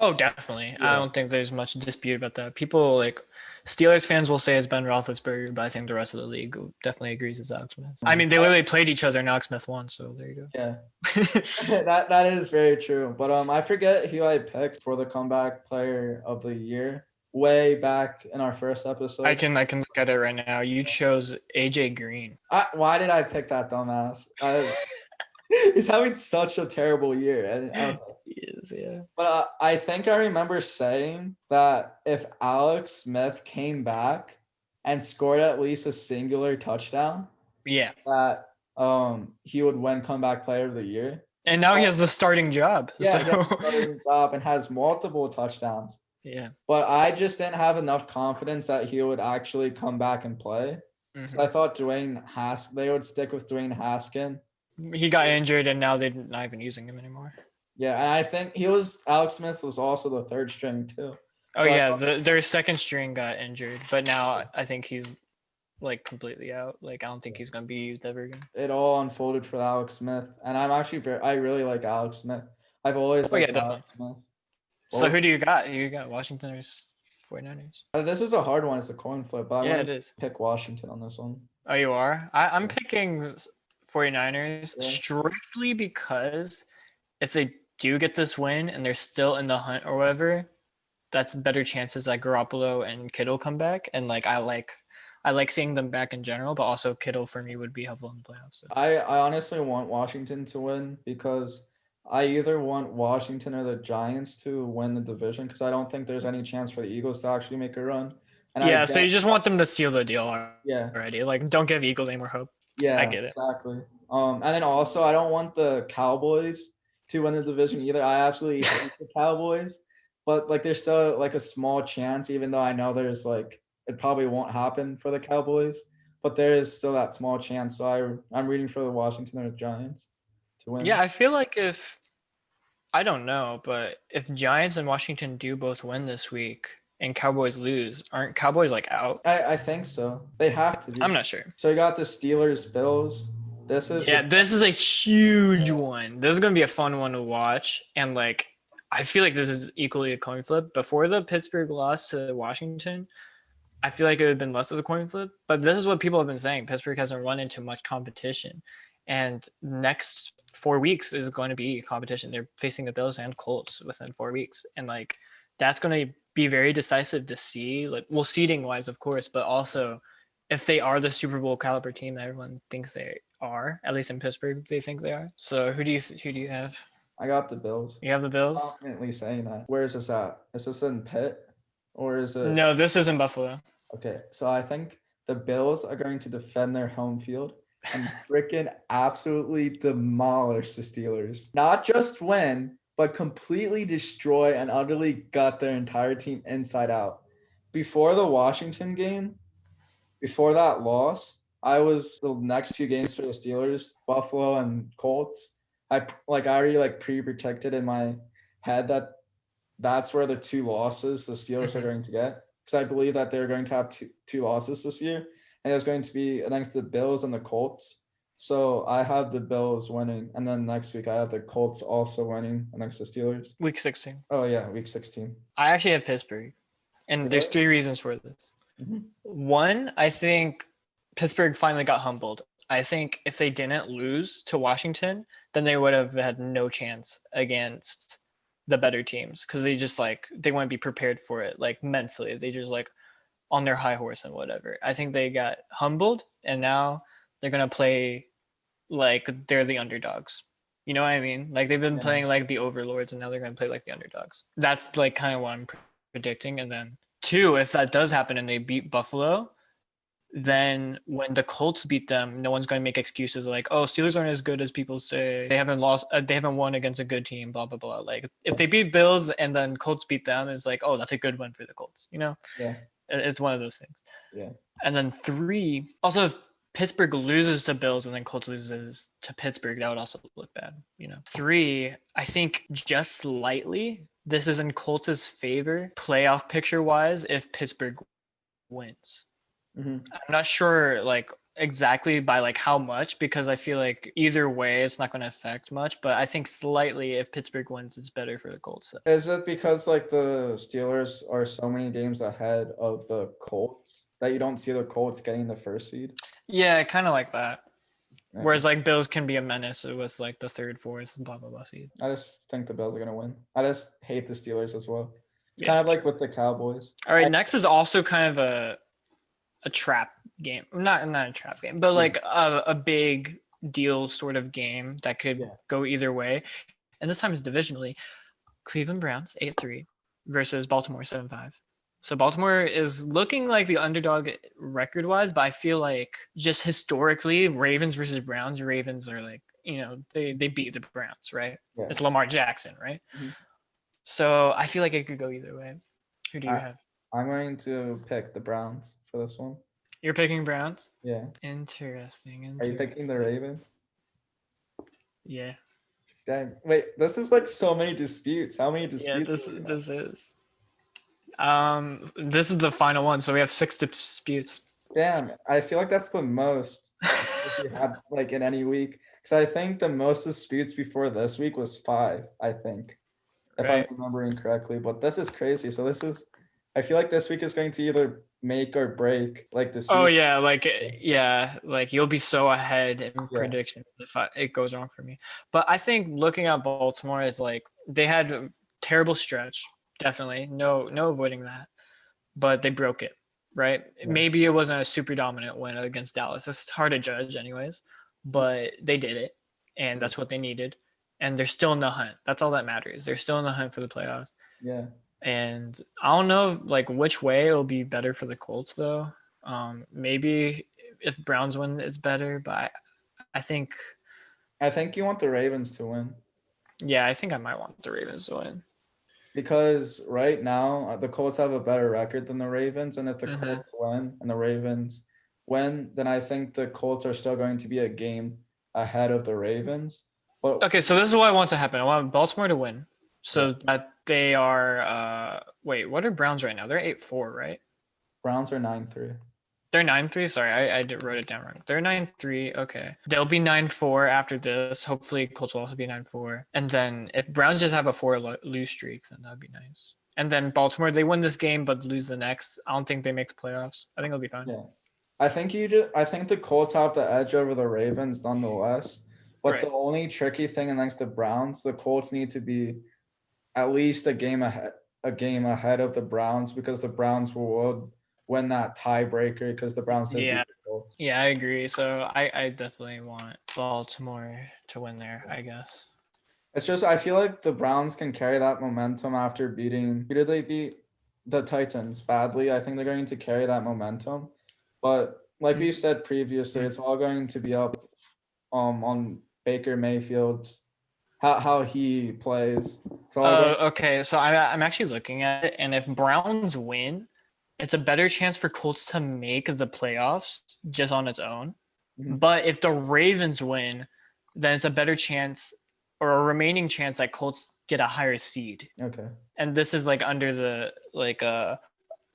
Oh, definitely. Yeah. I don't think there's much dispute about that. People like Steelers fans will say it's Ben Roethlisberger, but I think the rest of the league definitely agrees it's Alex Smith. I mean, they literally played each other and Alex Smith won, so there you go. Yeah, that is very true. But I forget who I picked for the Comeback Player of the Year way back in our first episode. I can look at it right now. You chose AJ Green. Why did I pick that dumbass? He's having such a terrible year. He is, yeah. But I think I remember saying that if Alex Smith came back and scored at least a singular touchdown, that he would win Comeback Player of the Year. And now he has the starting job. Yeah, he has the starting job and has multiple touchdowns. Yeah. But I just didn't have enough confidence that he would actually come back and play. So I thought they would stick with Dwayne Haskins. He got injured and now they're not even using him anymore. Yeah, and I think Alex Smith was also the third string too. Oh yeah, their second string got injured, but now I think he's like completely out. Like I don't think he's gonna be used ever again. It all unfolded for Alex Smith, and I really like Alex Smith. I've always liked Alex Smith. So who do you got? You got Washington or 49ers? This is a hard one. It's a coin flip. But it is. Pick Washington on this one. Oh, you are? I'm picking 49ers strictly because if they do get this win and they're still in the hunt or whatever, that's better chances that Garoppolo and Kittle come back. And like I like seeing them back in general, but also Kittle for me would be helpful in the playoffs. So. I honestly want Washington to win because I either want Washington or the Giants to win the division because I don't think there's any chance for the Eagles to actually make a run. And so you just want them to seal the deal already. Like, don't give Eagles any more hope. Yeah, I get it. Exactly. And then also I don't want the Cowboys to win the division either. I absolutely hate the Cowboys, but like there's still like a small chance, even though I know there's like it probably won't happen for the Cowboys, but there is still that small chance. So I'm rooting for the Washington or the Giants to win. Yeah, I feel like I don't know, but if Giants and Washington do both win this week and Cowboys lose, aren't Cowboys like out? I think so. They have to be. I'm not sure. So you got the Steelers, Bills. This is This is a huge one. This is gonna be a fun one to watch, and like I feel like this is equally a coin flip. Before the Pittsburgh loss to Washington, I feel like it would have been less of a coin flip. But this is what people have been saying. Pittsburgh hasn't run into much competition, and next 4 weeks is going to be competition. They're facing the Bills and Colts within 4 weeks, and like that's going to be very decisive to see. Like, well, seeding wise, of course, but also if they are the Super Bowl caliber team that everyone thinks they are, at least in Pittsburgh, they think they are. So who do you have? I got the Bills. You have the Bills? Confidently saying that. Where is this at? Is this in Pitt? Or is it? No, this is in Buffalo. Okay, so I think the Bills are going to defend their home field and freaking absolutely demolish the Steelers. Not just win, but completely destroy and utterly gut their entire team inside out. Before the Washington game, before that loss, I was the next few games for the Steelers, Buffalo and Colts. I already pre-protected in my head that that's where the 2 losses the Steelers are going to get, because I believe that they're going to have two losses this year, and it's going to be against the Bills and the Colts. So I have the Bills winning, and then next week I have the Colts also winning against the Steelers. Week 16. Oh yeah, week 16. I actually have Pittsburgh, and there's 3 reasons for this. Mm-hmm. One, I think Pittsburgh finally got humbled. I think if they didn't lose to Washington, then they would have had no chance against the better teams, because they just they wouldn't be prepared for it mentally. They just on their high horse and whatever. I think they got humbled, and now they're gonna play like they're the underdogs. You know what I mean? Like they've been playing like the overlords, and now they're gonna play like the underdogs. That's kind of what I'm predicting. And then 2, if that does happen and they beat Buffalo, then when the Colts beat them, no one's going to make excuses like, oh, Steelers aren't as good as people say. They haven't won against a good team, blah, blah, blah. Like if they beat Bills and then Colts beat them, it's like, oh, that's a good win for the Colts, you know? Yeah. It's one of those things. Yeah. And then 3, also if Pittsburgh loses to Bills and then Colts loses to Pittsburgh, that would also look bad, you know? 3, I think just slightly, this is in Colts' favor, playoff picture-wise, if Pittsburgh wins. Mm-hmm. I'm not sure exactly by how much, because I feel like either way it's not going to affect much, but I think slightly if Pittsburgh wins, it's better for the Colts. Is it because the Steelers are so many games ahead of the Colts that you don't see the Colts getting the first seed? Yeah, kind of like that. Whereas Bills can be a menace with the 3rd, 4th, blah blah blah seed. I just think the Bills are gonna win. I just hate the Steelers as well. It's kind of like with the Cowboys. All right, next is also kind of a trap game. Not a trap game, but a big deal sort of game that could go either way. And this time is divisionally. Cleveland Browns 8-3 versus Baltimore 7-5. So Baltimore is looking like the underdog record-wise, but I feel like just historically, Ravens versus Browns, Ravens are they beat the Browns, right? Yeah. It's Lamar Jackson, right? Mm-hmm. So I feel like it could go either way. Who do you have? I'm going to pick the Browns for this one. You're picking Browns? Yeah. Interesting. Are you picking the Ravens? Yeah. Dang. Wait, this is so many disputes. How many disputes? Yeah, this is. This is the final one, so we have 6 disputes. Damn, I feel like that's the most you had in any week. Because I think the most disputes before this week was 5, I think. If I'm remembering correctly. But this is crazy. So I feel like this week is going to either make or break this. Oh yeah, you'll be so ahead in predictions if it goes wrong for me. But I think looking at Baltimore is they had a terrible stretch, definitely no avoiding that, but they broke it, right? Yeah. Maybe it wasn't a super dominant win against Dallas. It's hard to judge anyways, but they did it, and that's what they needed. And they're still in the hunt. That's all that matters. They're still in the hunt for the playoffs. Yeah. And I don't know which way it'll be better for the Colts though. Maybe if Browns win, it's better, but I think you want the Ravens to win. Yeah, I think I might want the Ravens to win. Because right now the Colts have a better record than the Ravens, and if the Colts win and the Ravens win, then I think the Colts are still going to be a game ahead of the Ravens. But okay, so this is what I want to happen. I want Baltimore to win. So that They are wait, what are Browns right now? They're 8-4, right? Browns are 9-3. They're 9-3. Sorry, I wrote it down wrong. They're 9-3. Okay, they'll be 9-4 after this. Hopefully, Colts will also be 9-4. And then if Browns just have a 4 lose streak, then that'd be nice. And then Baltimore, they win this game but lose the next. I don't think they make playoffs. I think it'll be fine. Yeah, I think the Colts have the edge over the Ravens nonetheless. But Right. the only tricky thing against the Browns, the Colts need to be at least a game ahead of the Browns, because the Browns will win that tiebreaker because the Browns did beat Yeah. the Colts. Yeah, I agree. So I definitely want Baltimore to win there, I guess. It's just I feel like the Browns can carry that momentum after beating. Who did they beat? The Titans badly. I think they're going to carry that momentum. But like we said previously, it's all going to be up on Baker Mayfield's how he plays. So Okay, so I'm actually looking at it, and if Browns win, it's a better chance for Colts to make the playoffs just on its own. Mhm. But if the Ravens win, then it's a better chance or a remaining chance that Colts get a higher seed. Okay. And this is like under the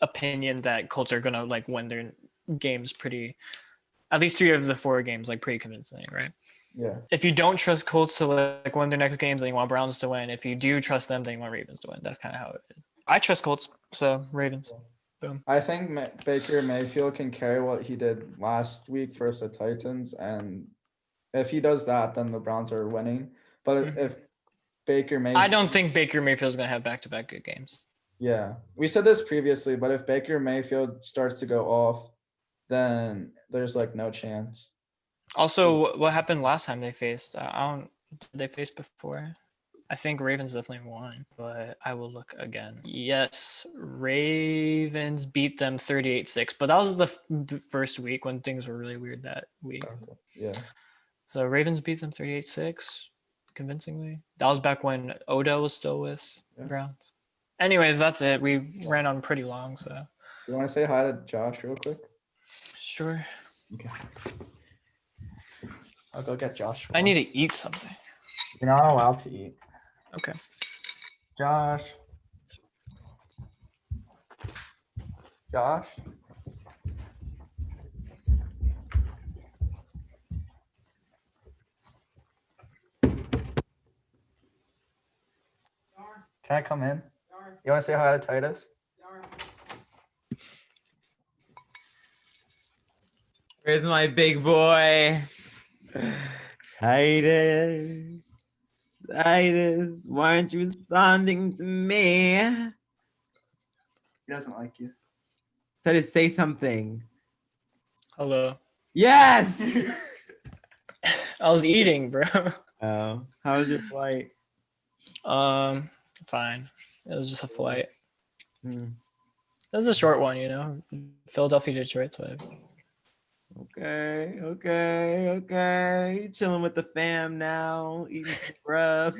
opinion that Colts are gonna like win their games pretty, at least 3 of the 4 games like pretty convincing, right? Yeah. If you don't trust Colts to like win their next games, then you want Browns to win. If you do trust them, then you want Ravens to win. That's kind of how it is. I trust Colts, so Ravens. Boom. I think Baker Mayfield can carry what he did last week versus the Titans, and if he does that, then the Browns are winning. But if Baker Mayfield, I don't think Baker Mayfield's gonna have back-to-back good games. Yeah, we said this previously, but if Baker Mayfield starts to go off, then there's like no chance. Also, what happened last time they faced? I don't. Did they face before? I think Ravens definitely won, but I will look again. Yes, Ravens beat them 38-6, but that was the first week when things were really weird that week. Yeah. So Ravens beat them 38-6 convincingly. That was back when Odell was still with the Browns. Anyways, that's it. We ran on pretty long, so. You want to say hi to Josh real quick? Sure. Okay. I'll go get Josh. I need to eat something. You're not allowed to eat. Okay. Josh. Josh. Can I come in? You want to say hi to Titus? Where's my big boy? Titus. Titus, why aren't you responding to me? He doesn't like you. Titus, say something. Hello. Yes! I was eating, bro. Oh, how was your flight? Fine. It was just a flight. Hmm. It was a short one, Philadelphia, Detroit. Okay. Chilling with the fam now, eating some grub.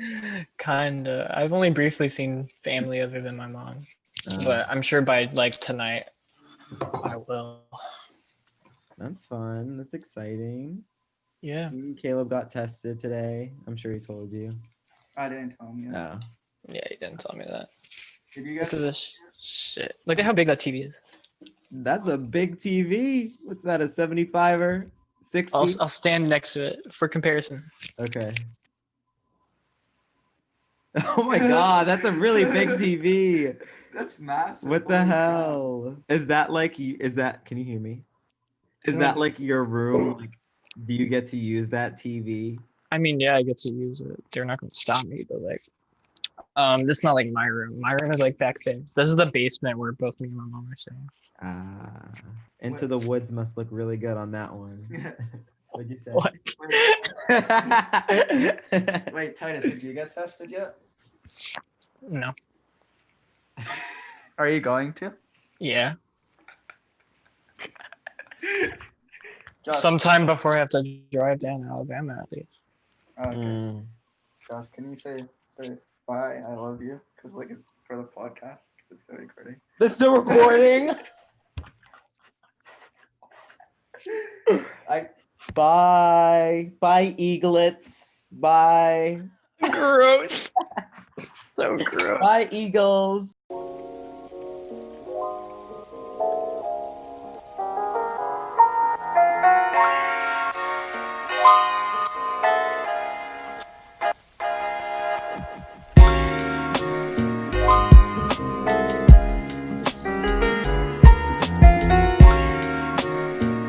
Kinda. I've only briefly seen family other than my mom, but I'm sure by like tonight, I will. That's fun. That's exciting. Yeah. Caleb got tested today. I'm sure he told you. I didn't tell him yet. Oh. Yeah, he didn't tell me that. Did you Look guys? at this shit. Look at how big that TV is. That's a big TV. What's that, a 75er? 60? I'll stand next to it for comparison. Okay. Oh my god, that's a really big TV. That's massive. What the hell? Is that can you hear me? Is that like your room? Like, do you get to use that TV? I mean, yeah, I get to use it. They're not gonna stop me, but like, this is not like my room. My room is like back there. This is the basement where both me and my mom are staying. Into the Woods must look really good on that one. What'd you say? What? Wait, Titus, did you get tested yet? No. Are you going to? Yeah. Josh, Sometime before I have to drive down to Alabama at least. okay. Josh, can you say bye? I love you, because like for the podcast, it's still recording. That's still recording. Bye, eaglets. Bye. Gross. So gross. Bye, Eagles.